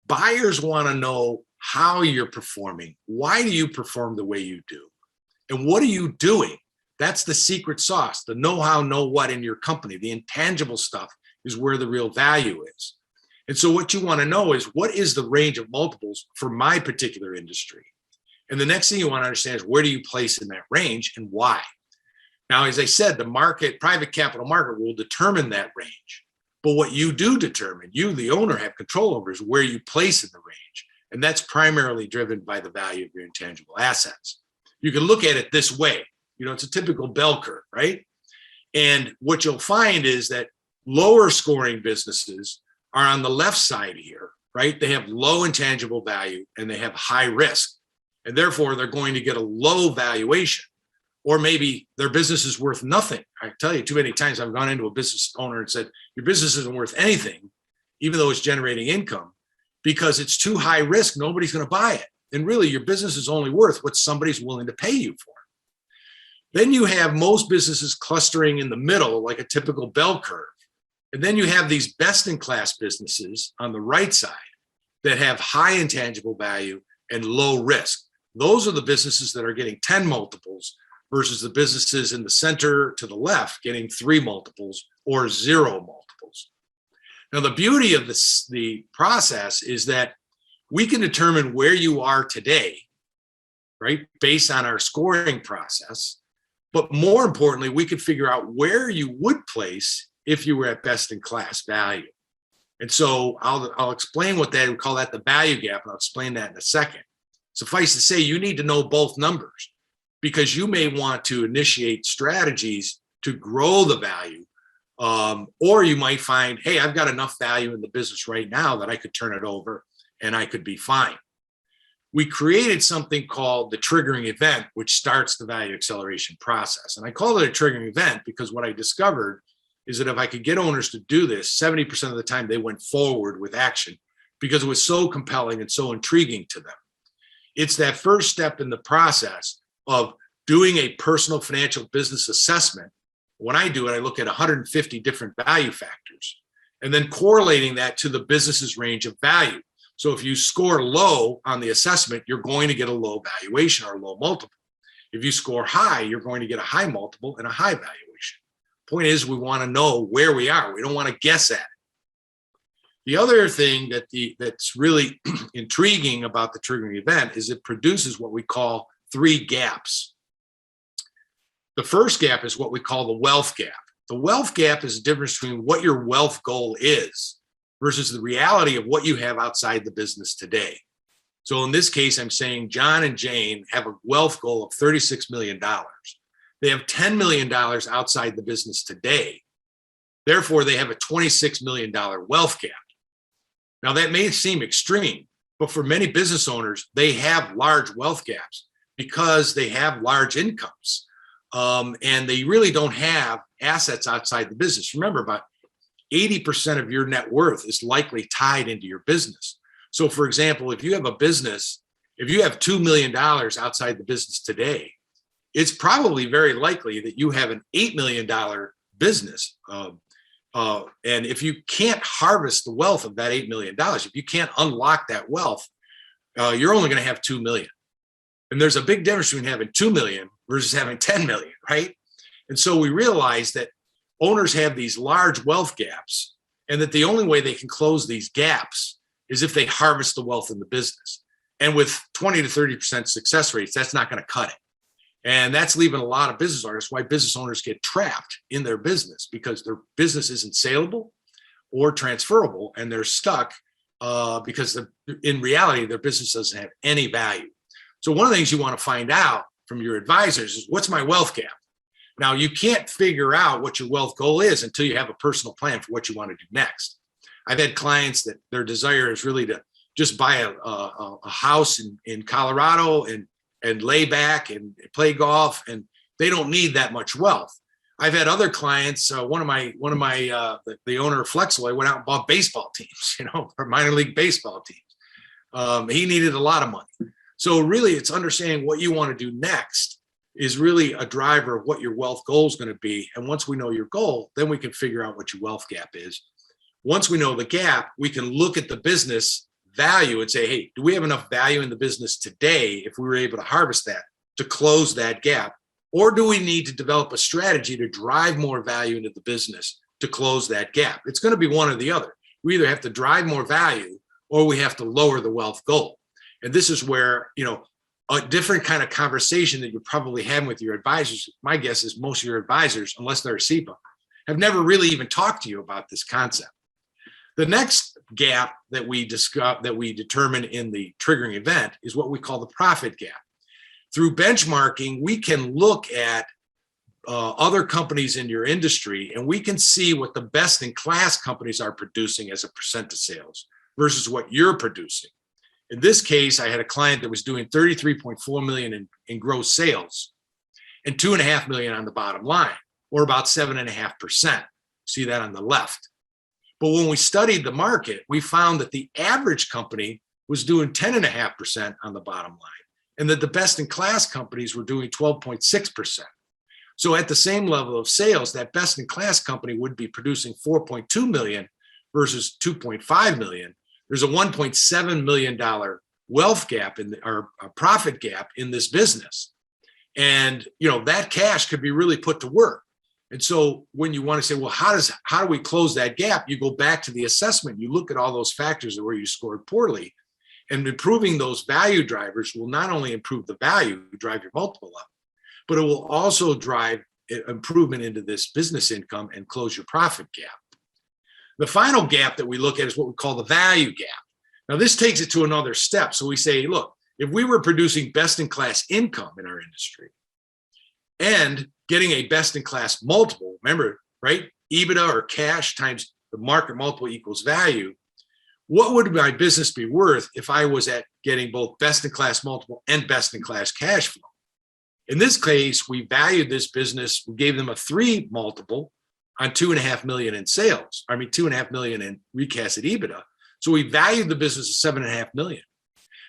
Buyers want to know how you're performing. Why do you perform the way you do? And what are you doing? That's the secret sauce, the know-how, know-what in your company. The intangible stuff is where the real value is. And so what you want to know is, what is the range of multiples for my particular industry? And the next thing you want to understand is, where do you place in that range and why? Now, as I said, the private capital market will determine that range. But what you do determine, you, the owner, have control over is where you place in the range. And that's primarily driven by the value of your intangible assets. you can look at it this way. It's a typical bell curve, right? And what you'll find is that lower scoring businesses are on the left side here, right? They have low intangible value and they have high risk. And therefore, they're going to get a low valuation. Or maybe their business is worth nothing. I tell you, too many times I've gone into a business owner and said, your business isn't worth anything, even though it's generating income, because it's too high risk. Nobody's going to buy it. And really, your business is only worth what somebody's willing to pay you for. Then you have most businesses clustering in the middle, like a typical bell curve. And then you have these best-in-class businesses on the right side that have high intangible value and low risk. Those are the businesses that are getting 10 multiples versus the businesses in the center to the left getting 3 multiples or 0 multiples. Now, the beauty of the process is that we can determine where you are today, right, based on our scoring process. But more importantly, we could figure out where you would place if you were at best-in-class value. And so I'll explain what that, we call that the value gap, and I'll explain that in a second. Suffice to say, you need to know both numbers because you may want to initiate strategies to grow the value. Or you might find, hey, I've got enough value in the business right now that I could turn it over and I could be fine. We created something called the triggering event, which starts the value acceleration process. And I call it a triggering event because what I discovered is that if I could get owners to do this, 70% of the time they went forward with action because it was so compelling and so intriguing to them. It's that first step in the process of doing a personal financial business assessment. When I do it, I look at 150 different value factors and then correlating that to the business's range of value. So if you score low on the assessment, you're going to get a low valuation or a low multiple. If you score high, you're going to get a high multiple and a high valuation. Point is, we want to know where we are. We don't want to guess at it. The other thing that's really intriguing about the triggering event is it produces what we call 3 gaps. The first gap is what we call the wealth gap. The wealth gap is the difference between what your wealth goal is versus the reality of what you have outside the business today. So in this case, I'm saying John and Jane have a wealth goal of $36 million. They have $10 million outside the business today. Therefore, they have a $26 million wealth gap. Now, that may seem extreme, but for many business owners, they have large wealth gaps because they have large incomes. And they really don't have assets outside the business. Remember, about 80% of your net worth is likely tied into your business. So, for example, if you have a business, if you have $2 million outside the business today, it's probably very likely that you have an $8 million business. And if you can't harvest the wealth of that $8 million, if you can't unlock that wealth, you're only going to have 2 million. And there's a big difference between having 2 million versus having 10 million, right? And so we realize that owners have these large wealth gaps and that the only way they can close these gaps is if they harvest the wealth in the business. And with 20 to 30% success rates, that's not going to cut it. And that's leaving a lot of business owners, why business owners get trapped in their business because their business isn't saleable or transferable, and they're stuck because in reality, their business doesn't have any value. So one of the things you want to find out from your advisors is, what's my wealth gap? Now, you can't figure out what your wealth goal is until you have a personal plan for what you want to do next. I've had clients that their desire is really to just buy a house in Colorado and lay back and play golf, and they don't need that much wealth. I've had other clients. The owner of Flexway went out and bought baseball teams, for minor league baseball teams. He needed a lot of money. So really, it's understanding what you want to do next is really a driver of what your wealth goal is going to be. And once we know your goal, then we can figure out what your wealth gap is. Once we know the gap, we can look at the business value and say, hey, do we have enough value in the business today if we were able to harvest that to close that gap? Or do we need to develop a strategy to drive more value into the business to close that gap? It's going to be one or the other. We either have to drive more value or we have to lower the wealth goal. And this is where, a different kind of conversation that you're probably having with your advisors. My guess is most of your advisors, unless they're a SEPA, have never really even talked to you about this concept. The next gap that we determine in the triggering event is what we call the profit gap. Through benchmarking, we can look at other companies in your industry, and we can see what the best in class companies are producing as a percent of sales versus what you're producing. In this case, I had a client that was doing 33.4 million in gross sales and 2.5 million on the bottom line, or about 7.5%. See that on the left. But when we studied the market, we found that the average company was doing 10.5% on the bottom line, and that the best in class companies were doing 12.6%. So at the same level of sales, that best in class company would be producing 4.2 million versus 2.5 million. There's a $1.7 million wealth gap or a profit gap in this business. And, that cash could be really put to work. And so when you want to say, well, how do we close that gap? You go back to the assessment. You look at all those factors where you scored poorly, and improving those value drivers will not only improve the value, drive your multiple up, but it will also drive improvement into this business income and close your profit gap. The final gap that we look at is what we call the value gap. Now, this takes it to another step. So we say, look, if we were producing best-in-class income in our industry and getting a best-in-class multiple, remember, right? EBITDA or cash times the market multiple equals value. What would my business be worth if I was at getting both best-in-class multiple and best-in-class cash flow? In this case, we valued this business. We gave them a 3 multiple on 2.5 million in sales. 2.5 million in recasted EBITDA. So we valued the business at 7.5 million.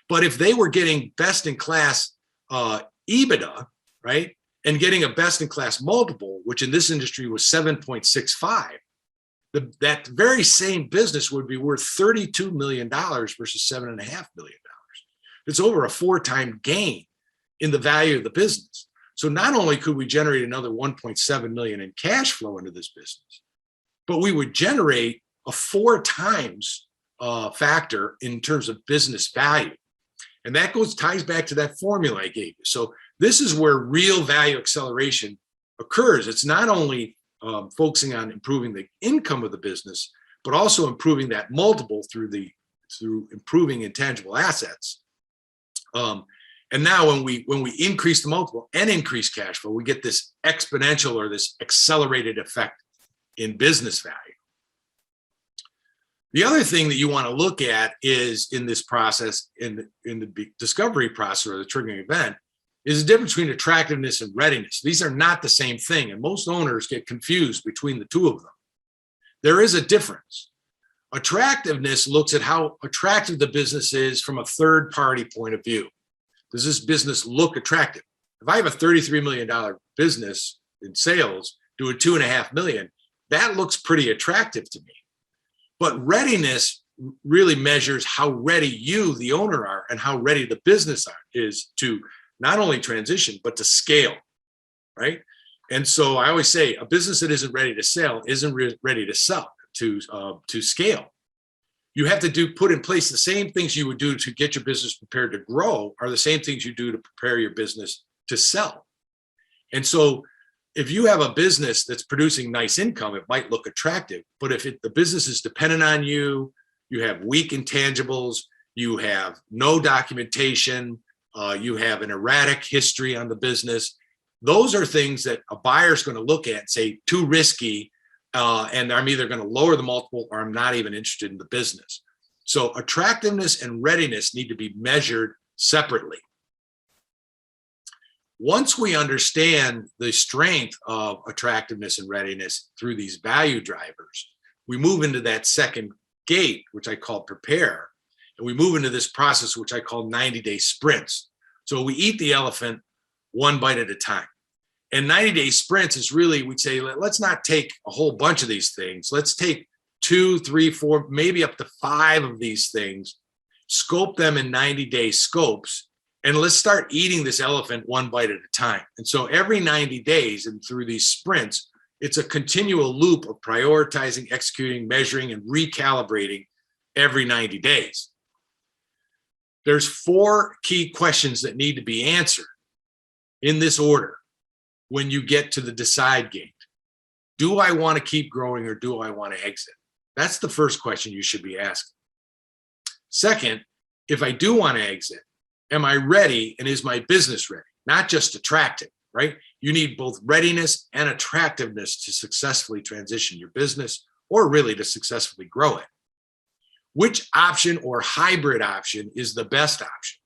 But if they were getting best-in-class EBITDA, right, and getting a best-in-class multiple, which in this industry was 7.65, that very same business would be worth $32 million versus $7.5 million. It's over a 4-time gain in the value of the business. So not only could we generate another 1.7 million in cash flow into this business, but we would generate a 4 times factor in terms of business value. And that ties back to that formula I gave you. So this is where real value acceleration occurs. It's not only focusing on improving the income of the business, but also improving that multiple through improving intangible assets. And now when we increase the multiple and increase cash flow, we get this exponential or this accelerated effect in business value. The other thing that you want to look at is in this process, in the discovery process or the triggering event, is the difference between attractiveness and readiness. These are not the same thing, and most owners get confused between the two of them. There is a difference. Attractiveness looks at how attractive the business is from a third-party point of view. Does this business look attractive? If I have a $33 million business in sales doing 2.5 million, that looks pretty attractive to me. But readiness really measures how ready you, the owner, are and how ready the business is to not only transition, but to scale, right? And so I always say a business that isn't ready to sell isn't ready to sell, to scale. You have to put in place the same things you would do to get your business prepared to grow are the same things you do to prepare your business to sell. And so if you have a business that's producing nice income, it might look attractive, but if the business is dependent on you, you have weak intangibles, you have no documentation, you have an erratic history on the business, those are things that a buyer's going to look at and say, too risky, and I'm either going to lower the multiple or I'm not even interested in the business. So attractiveness and readiness need to be measured separately. Once we understand the strength of attractiveness and readiness through these value drivers, we move into that second gate, which I call prepare, and we move into this process, which I call 90-day sprints. So we eat the elephant one bite at a time. And 90-day sprints is really, we'd say, let's not take a whole bunch of these things. Let's take 2, 3, 4, maybe up to 5 of these things, scope them in 90-day scopes, and let's start eating this elephant one bite at a time. And so every 90 days and through these sprints, it's a continual loop of prioritizing, executing, measuring, and recalibrating every 90 days. There's 4 key questions that need to be answered in this order when you get to the decide gate. Do I want to keep growing or do I want to exit? That's the first question you should be asking. Second, if I do want to exit, Am I ready, and is my business ready? Not just attractive, right? You need both readiness and attractiveness to successfully transition your business, or really to successfully grow it. Which option or hybrid option is the best option?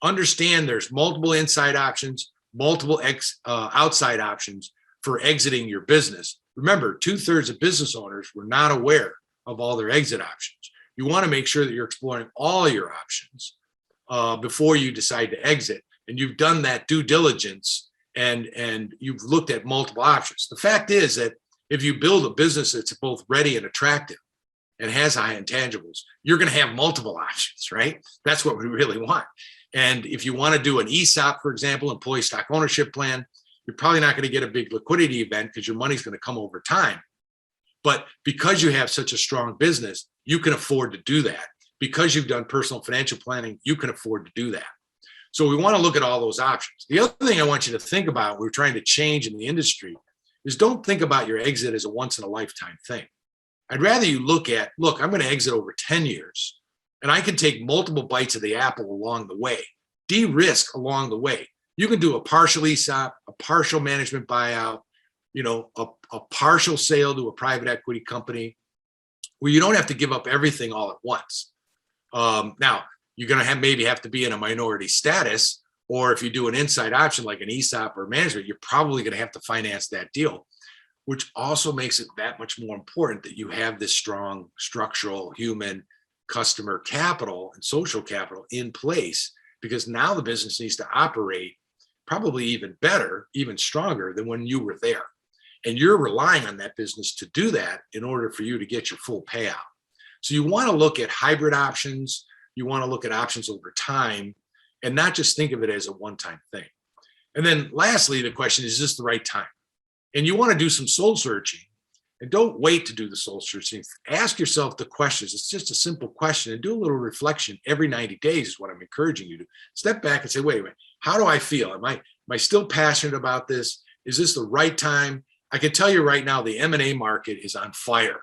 Understand there's multiple inside options, multiple outside options for exiting your business. Remember, 2/3 of business owners were not aware of all their exit options. You want to make sure that you're exploring all your options before you decide to exit, and you've done that due diligence, and you've looked at multiple options. The fact is that if you build a business that's both ready and attractive and has high intangibles, you're going to have multiple options, right? That's what we really want. And if you want to do an ESOP, for example, employee stock ownership plan, you're probably not going to get a big liquidity event because your money's going to come over time. But because you have such a strong business, you can afford to do that. Because you've done personal financial planning, you can afford to do that. So we want to look at all those options. The other thing I want you to think about, we're trying to change in the industry, is don't think about your exit as a once in a lifetime thing. I'd rather you look, I'm going to exit over 10 years, and I can take multiple bites of the apple along the way, de-risk along the way. You can do a partial ESOP, a partial management buyout, a partial sale to a private equity company where you don't have to give up everything all at once. Now, you're going to maybe have to be in a minority status, or if you do an inside option like an ESOP or management, you're probably going to have to finance that deal, which also makes it that much more important that you have this strong structural human customer capital and social capital in place, because now the business needs to operate probably even better, even stronger than when you were there. And you're relying on that business to do that in order for you to get your full payout. So you want to look at hybrid options. You want to look at options over time and not just think of it as a one-time thing. And then lastly, the question is this the right time? And you want to do some soul searching, and don't wait to do the soul searching. Ask yourself the questions. It's just a simple question, and do a little reflection every 90 days is what I'm encouraging you to. Step back and say, wait a minute, how do I feel? Am I still passionate about this? Is this the right time? I can tell you right now, the M&A market is on fire.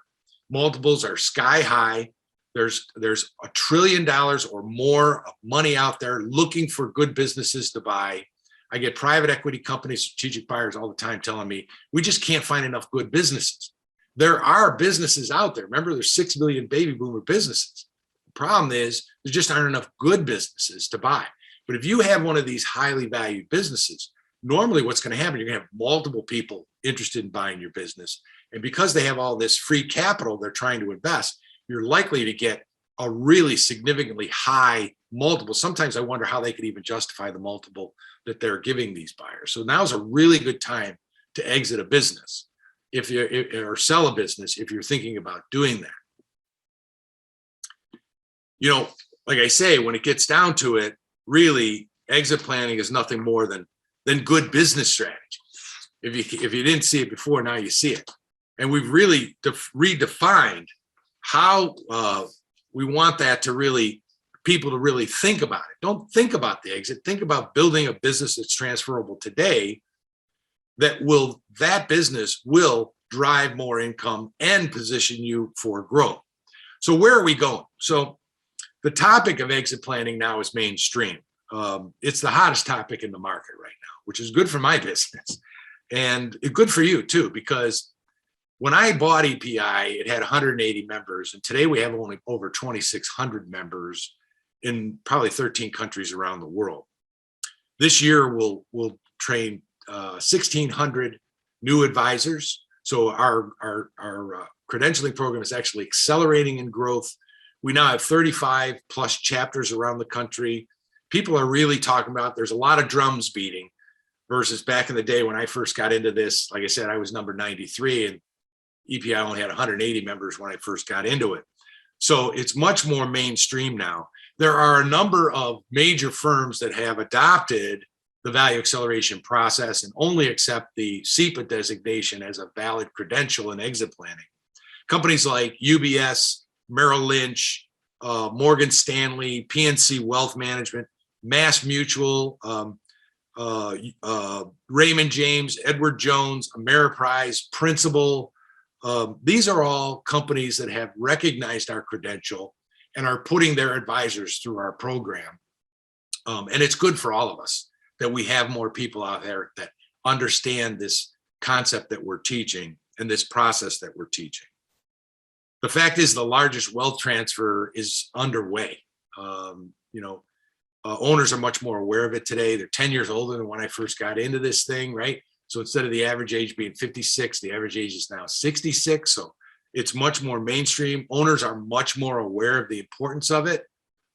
Multiples are sky high. There's $1 trillion or more of money out there looking for good businesses to buy. I get private equity companies, strategic buyers all the time telling me, we just can't find enough good businesses. There are businesses out there. Remember, there's 6 million baby boomer businesses. The problem is there just aren't enough good businesses to buy. But if you have one of these highly valued businesses, normally what's going to happen, you're going to have multiple people interested in buying your business. And because they have all this free capital they're trying to invest, you're likely to get a really significantly high multiple. Sometimes I wonder how they could even justify the multiple that they're giving these buyers. So now's a really good time to exit a business or sell a business if you're thinking about doing that. Like I say, when it gets down to it, really exit planning is nothing more than good business strategy. If you didn't see it before, now you see it. And we've really redefined how we want that to really, people to really think about it. Don't think about the exit. Think about building a business that's transferable today that business will drive more income and position you for growth. So where are we going? So the topic of exit planning now is mainstream. It's the hottest topic in the market right now, which is good for my business and good for you too, because when I bought EPI, it had 180 members, and today we have only over 2,600 members in probably 13 countries around the world. This year, we'll train 1,600 new advisors. So our credentialing program is actually accelerating in growth. We now have 35 plus chapters around the country. People are really talking about, there's a lot of drums beating versus back in the day when I first got into this. Like I said, I was number 93 and EPI only had 180 members when I first got into it. So it's much more mainstream now. There are a number of major firms that have adopted the value acceleration process and only accept the SEPA designation as a valid credential in exit planning. Companies like UBS, Merrill Lynch, Morgan Stanley, PNC Wealth Management, Mass Mutual, Raymond James, Edward Jones, Ameriprise, Principal. These are all companies that have recognized our credential and are putting their advisors through our program. And it's good for all of us that we have more people out there that understand this concept that we're teaching and this process that we're teaching. The fact is the largest wealth transfer is underway. Owners are much more aware of it today. They're 10 years older than when I first got into this thing, right? So instead of the average age being 56, the average age is now 66. So it's much more mainstream. Owners are much more aware of the importance of it.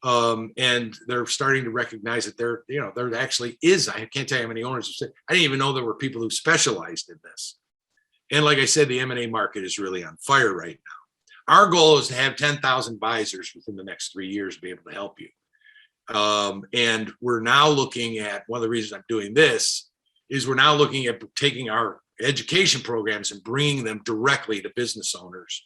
And they're starting to recognize that there actually is, I can't tell you how many owners have said, I didn't even know there were people who specialized in this. And like I said, the M&A market is really on fire right now. Our goal is to have 10,000 advisors within the next 3 years to be able to help you. And we're now looking at, one of the reasons I'm doing this is we're now looking at taking our education programs and bringing them directly to business owners,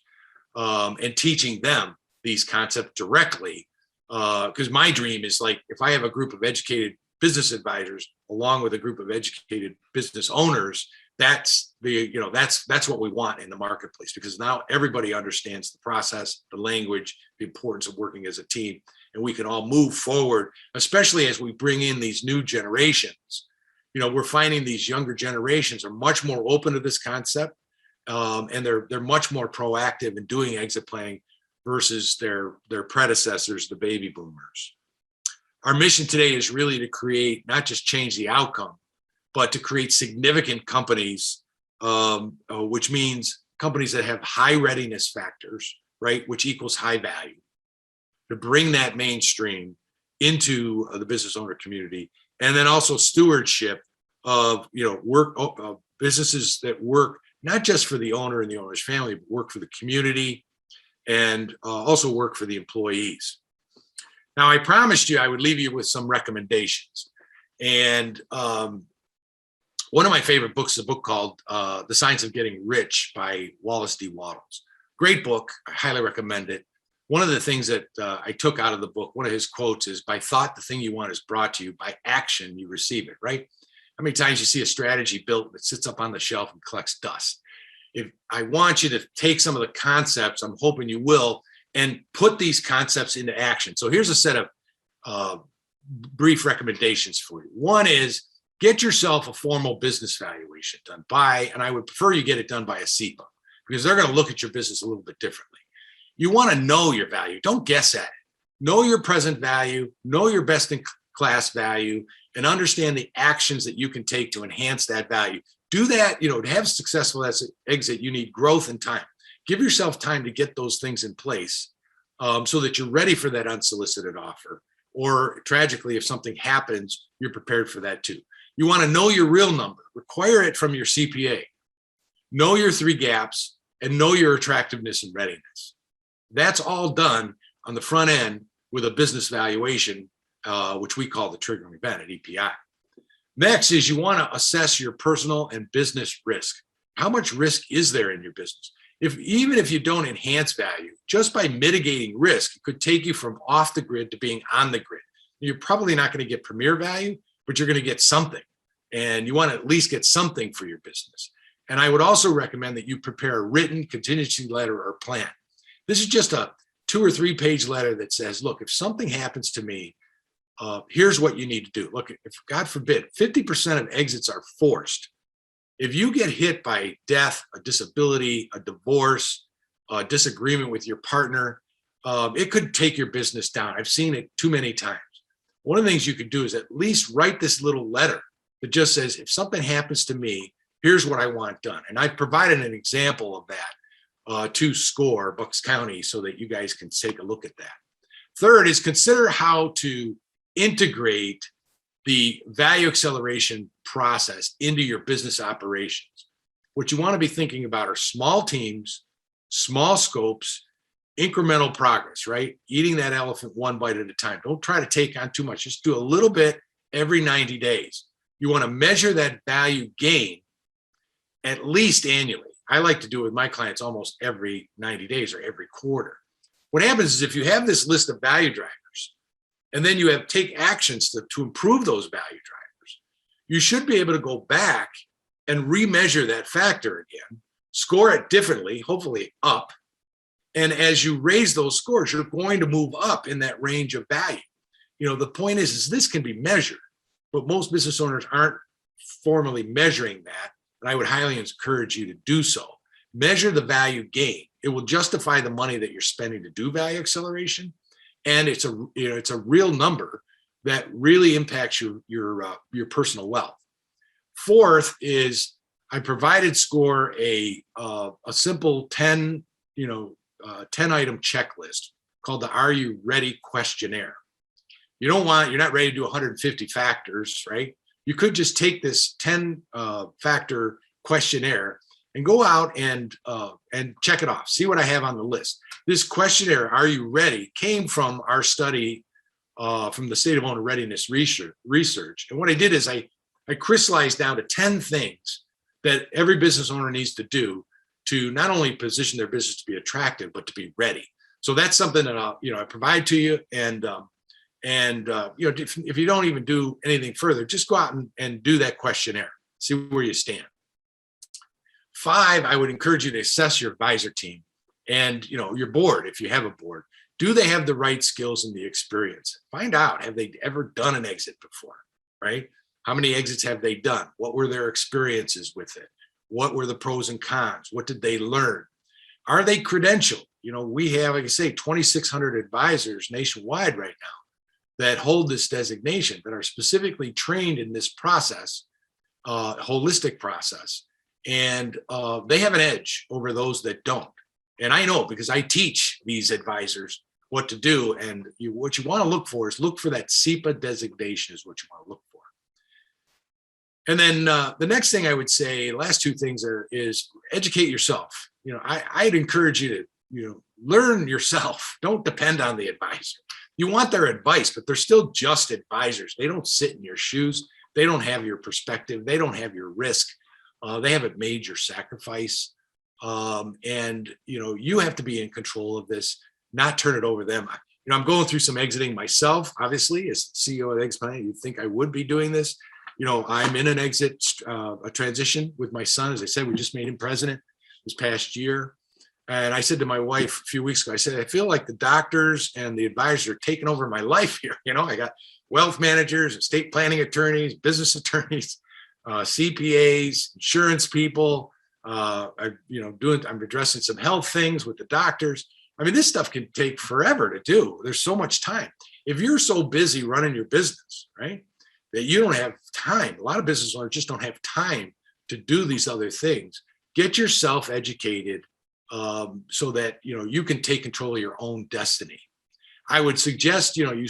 and teaching them these concepts directly. Because my dream is, like, if I have a group of educated business advisors along with a group of educated business owners, that's what we want in the marketplace, because now everybody understands the process, the language, the importance of working as a team, and we can all move forward, especially as we bring in these new generations. We're finding these younger generations are much more open to this concept, and they're much more proactive in doing exit planning versus their predecessors, the baby boomers. Our mission today is really to create, not just change the outcome, but to create significant companies, which means companies that have high readiness factors, right, which equals high value, to bring that mainstream into the business owner community. And then also stewardship of, businesses that work not just for the owner and the owner's family, but work for the community, and also work for the employees. Now, I promised you I would leave you with some recommendations. And one of my favorite books is a book called The Science of Getting Rich by Wallace D. Wattles. Great book. I highly recommend it. One of the things that I took out of the book, one of his quotes is, by thought, the thing you want is brought to you. By action, you receive it, right? How many times you see a strategy built that sits up on the shelf and collects dust? If I want you to take some of the concepts, I'm hoping you will, and put these concepts into action. So here's a set of brief recommendations for you. One is, get yourself a formal business valuation done by, and I would prefer you get it done by a CPA, because they're going to look at your business a little bit differently. You want to know your value. Don't guess at it. Know your present value, know your best in class value, and understand the actions that you can take to enhance that value. Do that, to have a successful exit, you need growth and time. Give yourself time to get those things in place, so that you're ready for that unsolicited offer. Or tragically, if something happens, you're prepared for that too. You want to know your real number. Require it from your CPA. Know your 3 gaps and know your attractiveness and readiness. That's all done on the front end with a business valuation, which we call the triggering event at EPI. Next is, you want to assess your personal and business risk. How much risk is there in your business? Even if you don't enhance value, just by mitigating risk, it could take you from off the grid to being on the grid. You're probably not going to get premier value, but you're going to get something. And you want to at least get something for your business. And I would also recommend that you prepare a written contingency letter or plan. This is just a 2 or 3 page letter that says, look, if something happens to me, here's what you need to do. Look, if God forbid, 50% of exits are forced. If you get hit by death, a disability, a divorce, a disagreement with your partner, it could take your business down. I've seen it too many times. One of the things you could do is at least write this little letter that just says, if something happens to me, here's what I want done. And I've provided an example of that to SCORE, Bucks County, so that you guys can take a look at that. Third is, consider how to integrate the value acceleration process into your business operations. What you want to be thinking about are small teams, small scopes, incremental progress, right? Eating that elephant one bite at a time. Don't try to take on too much. Just do a little bit every 90 days. You want to measure that value gain at least annually. I like to do it with my clients almost every 90 days or every quarter. What happens is, if you have this list of value drivers, and then you take actions to improve those value drivers, you should be able to go back and remeasure that factor again, score it differently, hopefully up. And as you raise those scores, you're going to move up in that range of value. the point is this can be measured, but most business owners aren't formally measuring that. And I would highly encourage you to do so. Measure the value gain. It will justify the money that you're spending to do value acceleration. And it's a real number that really impacts your personal wealth. Fourth is I provided SCORE a simple 10 item checklist called the Are You Ready questionnaire. You're not ready to do 150 factors, right? You could just take this 10 factor questionnaire and go out and check it off. See what I have on the list. This questionnaire, Are You Ready, came from our study from the State of Owner Readiness research. And what I did is I crystallized down to 10 things that every business owner needs to do to not only position their business to be attractive, but to be ready. So that's something that I provide to you. And if you don't even do anything further, just go out and do that questionnaire, see where you stand. 5, I would encourage you to assess your advisor team and your board. If you have a board, do they have the right skills and the experience? Find out, have they ever done an exit before, right? How many exits have they done? What were their experiences with it? What were the pros and cons? What did they learn? Are they credentialed? We have, like I say, 2,600 advisors nationwide right now that hold this designation, that are specifically trained in this process, holistic process. And they have an edge over those that don't. And I know because I teach these advisors what to do. And what you want to look for is look for that SEPA designation is what you want to look for. And then the next thing I would say, last 2 things is educate yourself. I'd encourage you to, learn yourself. Don't depend on the advisor. You want their advice, but they're still just advisors. They don't sit in your shoes. They don't have your perspective. They don't have your risk. They haven't made your sacrifice. And you have to be in control of this, not turn it over to them. I'm going through some exiting myself, obviously, as CEO of Exit Planning. You'd think I would be doing this. I'm in an exit, a transition with my son. As I said, we just made him president this past year. And I said to my wife a few weeks ago, I said, I feel like the doctors and the advisors are taking over my life here. I got wealth managers, estate planning attorneys, business attorneys, CPAs, insurance people. I'm addressing some health things with the doctors. I mean, this stuff can take forever to do. There's so much time. If you're so busy running your business, right, that you don't have time, a lot of business owners just don't have time to do these other things. Get yourself educated so that, you can take control of your own destiny. I would suggest, you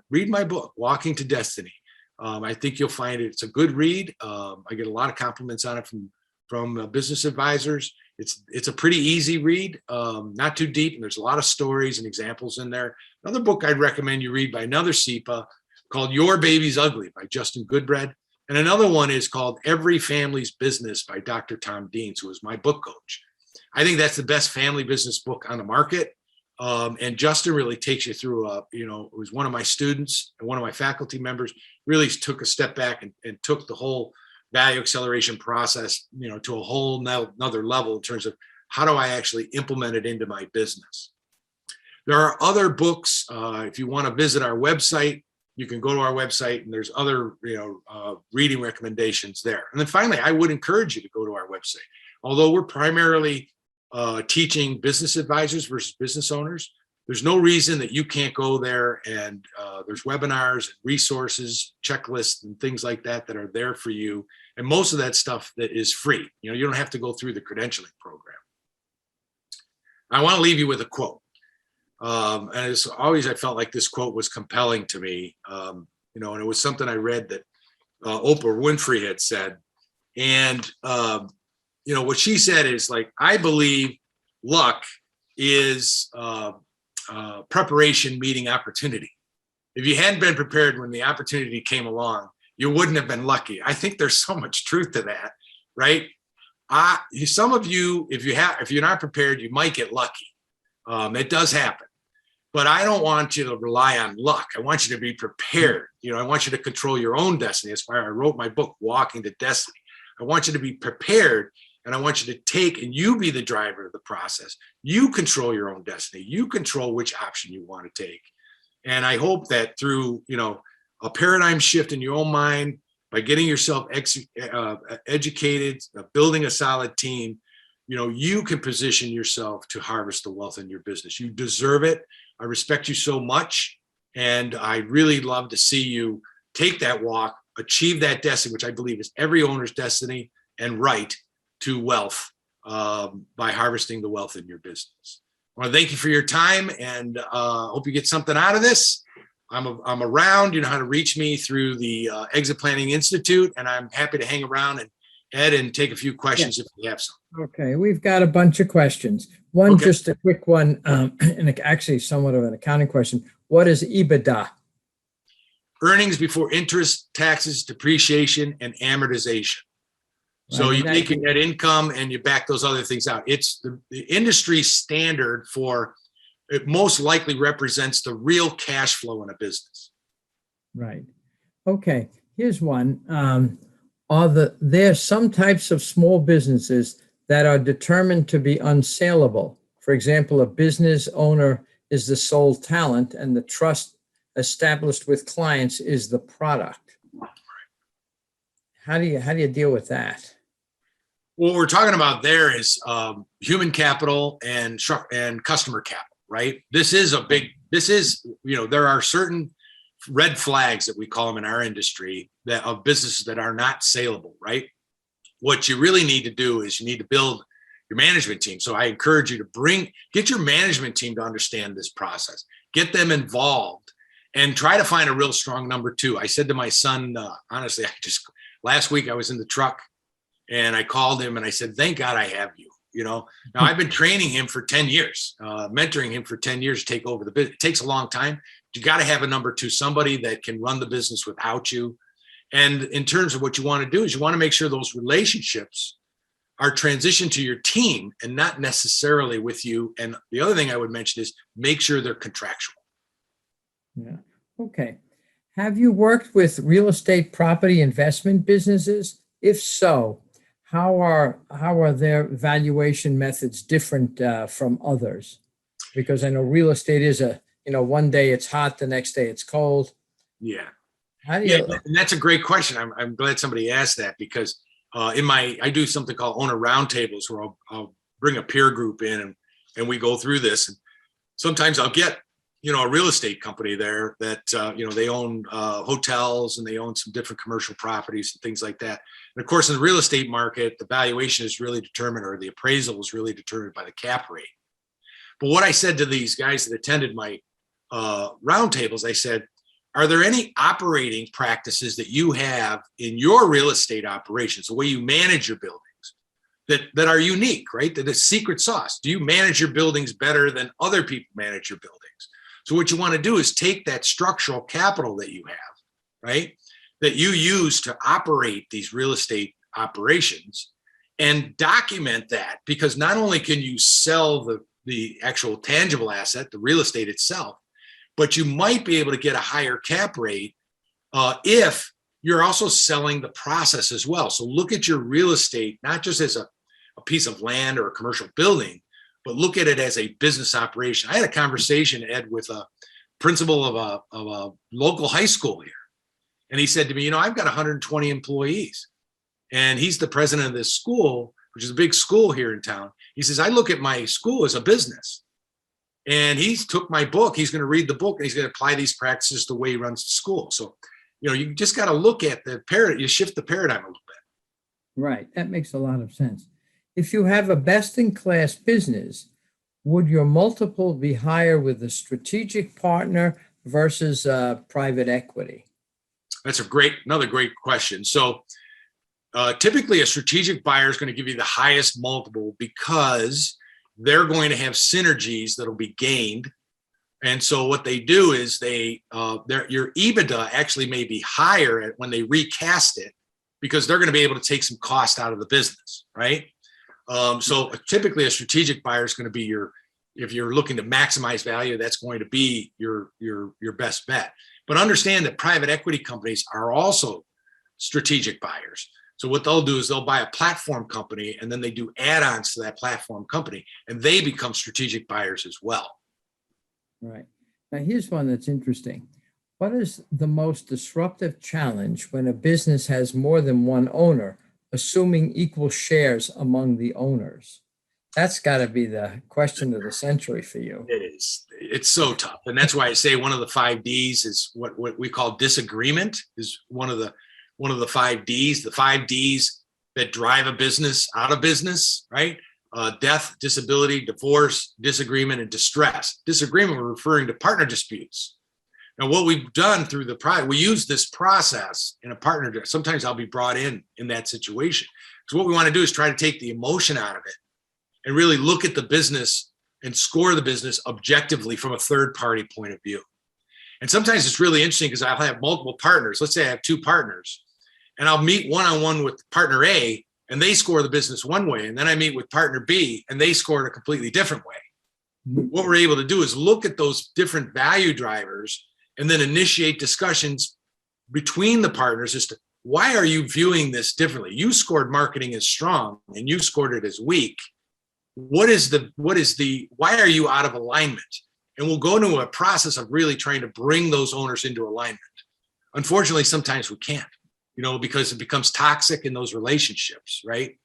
read my book, Walking to Destiny. I think you'll find it's a good read. I get a lot of compliments on it from business advisors. It's a pretty easy read, not too deep, and there's a lot of stories and examples in there. Another book I'd recommend you read by another SEPA called Your Baby's Ugly by Justin Goodbread. And another one is called Every Family's Business by Dr. Tom Deans, who is my book coach. I think that's the best family business book on the market. And Justin really takes you through, it was one of my students and one of my faculty members, really took a step back and took the whole value acceleration process, to a whole another level in terms of how do I actually implement it into my business. There are other books. If you want to visit our website, you can go to our website and there's other, reading recommendations there. And then finally, I would encourage you to go to our website. Although we're primarily teaching business advisors versus business owners, there's no reason that you can't go there, and there's webinars, resources, checklists, and things like that that are there for you. And most of that stuff that is free. You don't have to go through the credentialing program. I want to leave you with a quote. And as always, I felt like this quote was compelling to me. And it was something I read that Oprah Winfrey had said. And what she said is like, I believe luck is preparation meeting opportunity. If you hadn't been prepared when the opportunity came along, you wouldn't have been lucky. I think there's so much truth to that, right? Some of you, if you're not prepared, you might get lucky. It does happen. But I don't want you to rely on luck. I want you to be prepared. I want you to control your own destiny. That's why I wrote my book, Walking to Destiny. I want you to be prepared, and I want you to take and you be the driver of the process. You control your own destiny. You control which option you want to take. And I hope that through, a paradigm shift in your own mind, by getting yourself educated, building a solid team, you can position yourself to harvest the wealth in your business. You deserve it. I respect you so much. And I really love to see you take that walk, achieve that destiny, which I believe is every owner's destiny and right to wealth, by harvesting the wealth in your business. I want to thank you for your time, and hope you get something out of this. I'm around. You know how to reach me through the Exit Planning Institute, and I'm happy to hang around and take a few questions if you have some. Okay, we've got a bunch of questions. One, Okay. just a quick one, and actually somewhat of an accounting question. What is EBITDA? Earnings before interest, taxes, depreciation, and amortization. So Right, you take your net income and you back those other things out. It's the industry standard for, it most likely represents the real cash flow in a business. Right. Okay, here's one. There some types of small businesses that are determined to be unsaleable? For example, a business owner is the sole talent and the trust established with clients is the product. How do you deal with that? What we're talking about there is human capital and customer capital, right? There are certain red flags that we call them in our industry that of businesses that are not saleable, right? What you really need to do is you need to build your management team. So I encourage you to get your management team to understand this process, get them involved, and try to find a real strong number two. I said to my son, honestly, last week I was in the truck and I called him and I said, thank God I have you. Now I've been training him for 10 years, mentoring him for 10 years to take over the business. It takes a long time. You got to have a number two, somebody that can run the business without you. And in terms of what you want to do is you want to make sure those relationships are transitioned to your team and not necessarily with you. And the other thing I would mention is make sure they're contractual. Yeah. Okay. Have you worked with real estate property investment businesses? If so, how are their valuation methods different from others? Because I know real estate is one day it's hot, the next day it's cold. Yeah. How do you? And that's a great question. I'm glad somebody asked that because I do something called owner roundtables where I'll bring a peer group in and we go through this. And sometimes I'll get a real estate company there that they own hotels and they own some different commercial properties and things like that. And of course, in the real estate market, the valuation is really determined, or the appraisal is really determined by the cap rate. But what I said to these guys that attended my roundtables, I said, are there any operating practices that you have in your real estate operations, the way you manage your buildings, that are unique, right? That is secret sauce. Do you manage your buildings better than other people manage your buildings? So what you want to do is take that structural capital that you have, right, that you use to operate these real estate operations, and document that, because not only can you sell the actual tangible asset, the real estate itself, but you might be able to get a higher cap rate if you're also selling the process as well. So look at your real estate, not just as a piece of land or a commercial building, but look at it as a business operation. I had a conversation, Ed, with a principal of a local high school here. And he said to me, I've got 120 employees. And he's the president of this school, which is a big school here in town. He says, I look at my school as a business. And he took my book. He's going to read the book and he's going to apply these practices the way he runs the school. So, you just got to look at the paradigm. You shift the paradigm a little bit. Right. That makes a lot of sense. If you have a best-in-class business, would your multiple be higher with a strategic partner versus private equity? That's another great question. So typically a strategic buyer is going to give you the highest multiple because they're going to have synergies that'll be gained. And so what they do is your EBITDA actually may be higher when they recast it, because they're going to be able to take some cost out of the business, right? So typically a strategic buyer is going to be if you're looking to maximize value, that's going to be your best bet. But understand that private equity companies are also strategic buyers. So what they'll do is they'll buy a platform company and then they do add-ons to that platform company, and they become strategic buyers as well. Right. Now, here's one that's interesting. What is the most disruptive challenge when a business has more than one owner, assuming equal shares among the owners? That's got to be the question of the century for you. It is. It's so tough. And that's why I say one of the 5 Ds is what we call disagreement is one of the 5 Ds, the 5 Ds that drive a business out of business, right? Death, disability, divorce, disagreement, and distress. Disagreement, we're referring to partner disputes. Now, what we've done through we use this process in a partner. Sometimes I'll be brought in that situation. So what we want to do is try to take the emotion out of it and really look at the business and score the business objectively from a third party point of view. And sometimes it's really interesting because I'll have multiple partners. Let's say I have 2 partners and I'll meet one-on-one with partner A and they score the business one way. And then I meet with partner B and they score it a completely different way. What we're able to do is look at those different value drivers and then initiate discussions between the partners as to why are you viewing this differently? You scored marketing as strong and you scored it as weak. Why are you out of alignment? And we'll go into a process of really trying to bring those owners into alignment. Unfortunately, sometimes we can't, because it becomes toxic in those relationships, right?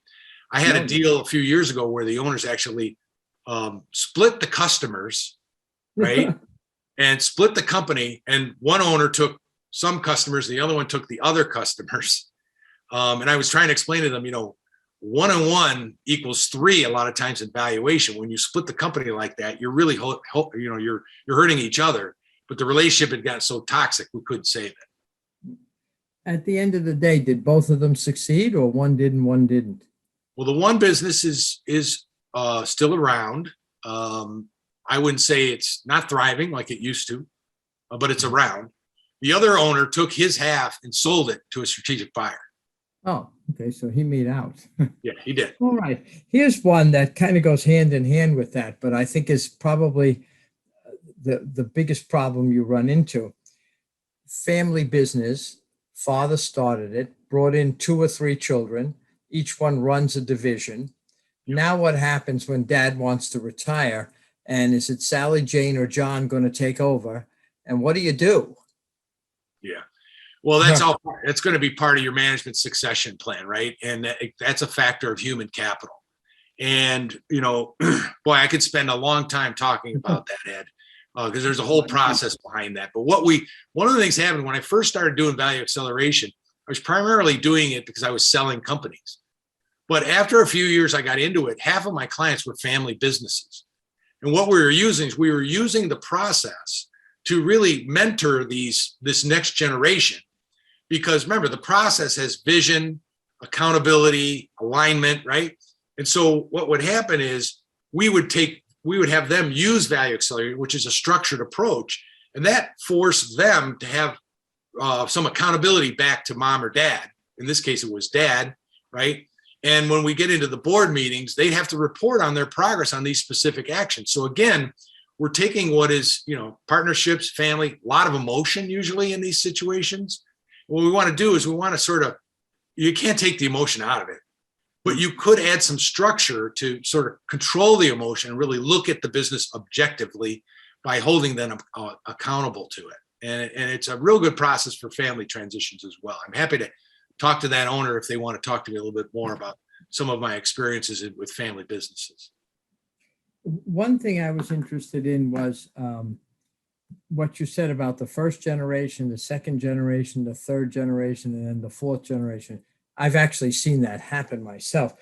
I had a deal a few years ago where the owners actually split the customers, right? And split the company. And one owner took some customers, the other one took the other customers. And I was trying to explain to them, 1-on-1 equals 3 a lot of times in valuation. When you split the company like that, you're really, you're hurting each other. But the relationship had gotten so toxic, we couldn't save it. At the end of the day, did both of them succeed or one did and one didn't? Well, the one business is still around. I wouldn't say it's not thriving like it used to, but it's around. The other owner took his half and sold it to a strategic buyer. Oh, okay. So he made out. Yeah, he did. All right. Here's one that kind of goes hand in hand with that, but I think is probably the biggest problem you run into. Family business, father started it, brought in 2 or 3 children. Each one runs a division. Now what happens when dad wants to retire? And is it Sally, Jane, or John going to take over? And what do you do? Yeah. Well, that's going to be part of your management succession plan, right? And that's a factor of human capital. And, boy, I could spend a long time talking about that, Ed, because there's a whole process behind that. But one of the things happened when I first started doing value acceleration, I was primarily doing it because I was selling companies. But after a few years, I got into it. Half of my clients were family businesses. And what we were using the process to really mentor this next generation. Because remember, the process has vision, accountability, alignment, right? And so what would happen is we would have them use value accelerator, which is a structured approach. And that forced them to have some accountability back to mom or dad. In this case, it was dad, right? And when we get into the board meetings, they'd have to report on their progress on these specific actions. So again, we're taking what is, partnerships, family, a lot of emotion usually in these situations. What we want to do is we want to you can't take the emotion out of it, but you could add some structure to sort of control the emotion and really look at the business objectively by holding them accountable to it. And it's a real good process for family transitions as well. I'm happy to talk to that owner if they want to talk to me a little bit more about some of my experiences with family businesses. One thing I was interested in was what you said about the first generation, the second generation, the third generation, and then the fourth generation. I've actually seen that happen myself.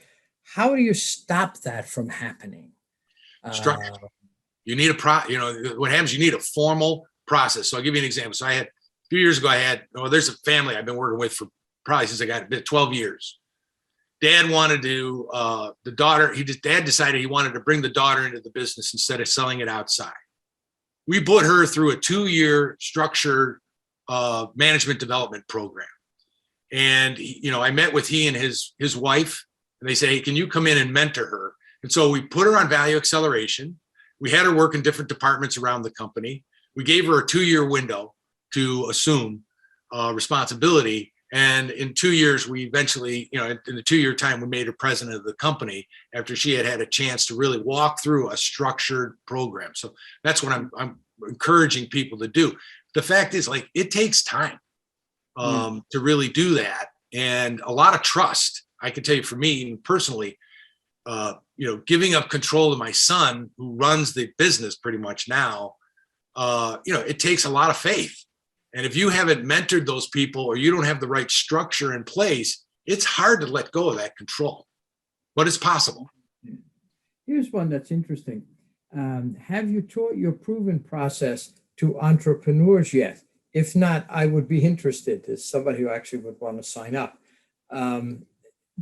How do you stop that from happening? Structure. You need what happens, you need a formal process. So I'll give you an example. So a few years ago, there's a family I've been working with for probably since I got 12 years. Dad wanted to, dad decided he wanted to bring the daughter into the business instead of selling it outside. We put her through a 2-year structured management development program. And, I met with he and his wife, and they say, hey, can you come in and mentor her? And so we put her on value acceleration. We had her work in different departments around the company. We gave her a 2-year window to assume responsibility. And in 2 years, we eventually, in the 2-year time, we made her president of the company after she had had a chance to really walk through a structured program. So that's what I'm encouraging people to do. The fact is, like, it takes time to really do that, and a lot of trust. I can tell you, for me personally, giving up control to my son, who runs the business pretty much now, it takes a lot of faith. And if you haven't mentored those people, or you don't have the right structure in place, it's hard to let go of that control, but it's possible. Here's one that's interesting. Have you taught your proven process to entrepreneurs yet? If not, I would be interested as somebody who actually would want to sign up. Do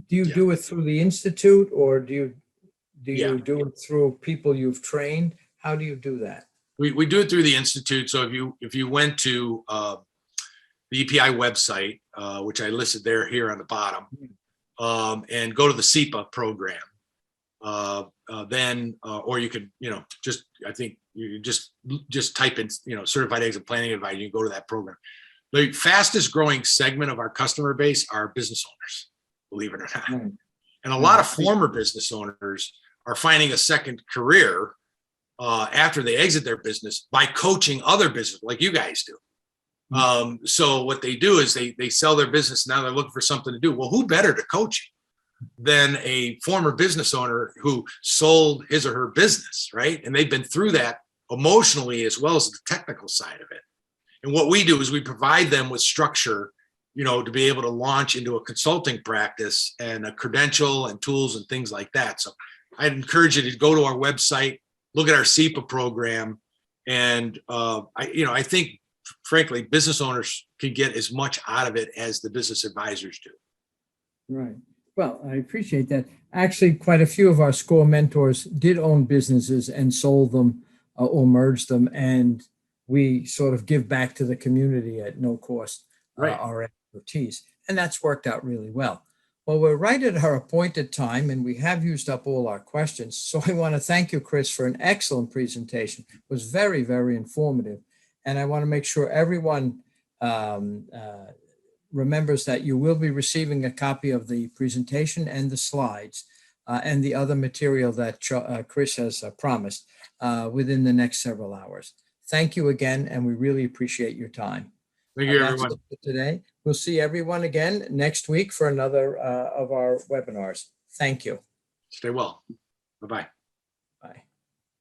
you do it through the Institute, or do you do it through people you've trained? How do you do that? We do it through the Institute. So if you went to the EPI website, which I listed here on the bottom, and go to the SEPA program, then or you could I think you just type in certified exit planning advisor. You can go to that program. The fastest growing segment of our customer base are business owners, believe it or not, and a lot of former business owners are finding a second career after they exit their business by coaching other business, like you guys do. So what they do is they sell their business. Now they're looking for something to do. Well, who better to coach you than a former business owner who sold his or her business, right? And they've been through that emotionally as well as the technical side of it. And what we do is we provide them with structure, to be able to launch into a consulting practice and a credential and tools and things like that. So I'd encourage you to go to our website, look at our SEPA program. And I think, frankly, business owners can get as much out of it as the business advisors do. Right. Well, I appreciate that. Actually, quite a few of our SCORE mentors did own businesses and sold them or merged them. And we sort of give back to the community at no cost, our expertise. And that's worked out really well. Well, we're right at our appointed time, and we have used up all our questions. So I want to thank you, Chris, for an excellent presentation. It was very, very informative. And I want to make sure everyone remembers that you will be receiving a copy of the presentation and the slides and the other material that Chris has promised within the next several hours. Thank you again, and we really appreciate your time. Thank you, everyone. That's it for today. We'll see everyone again next week for another of our webinars. Thank you. Stay well. Bye-bye.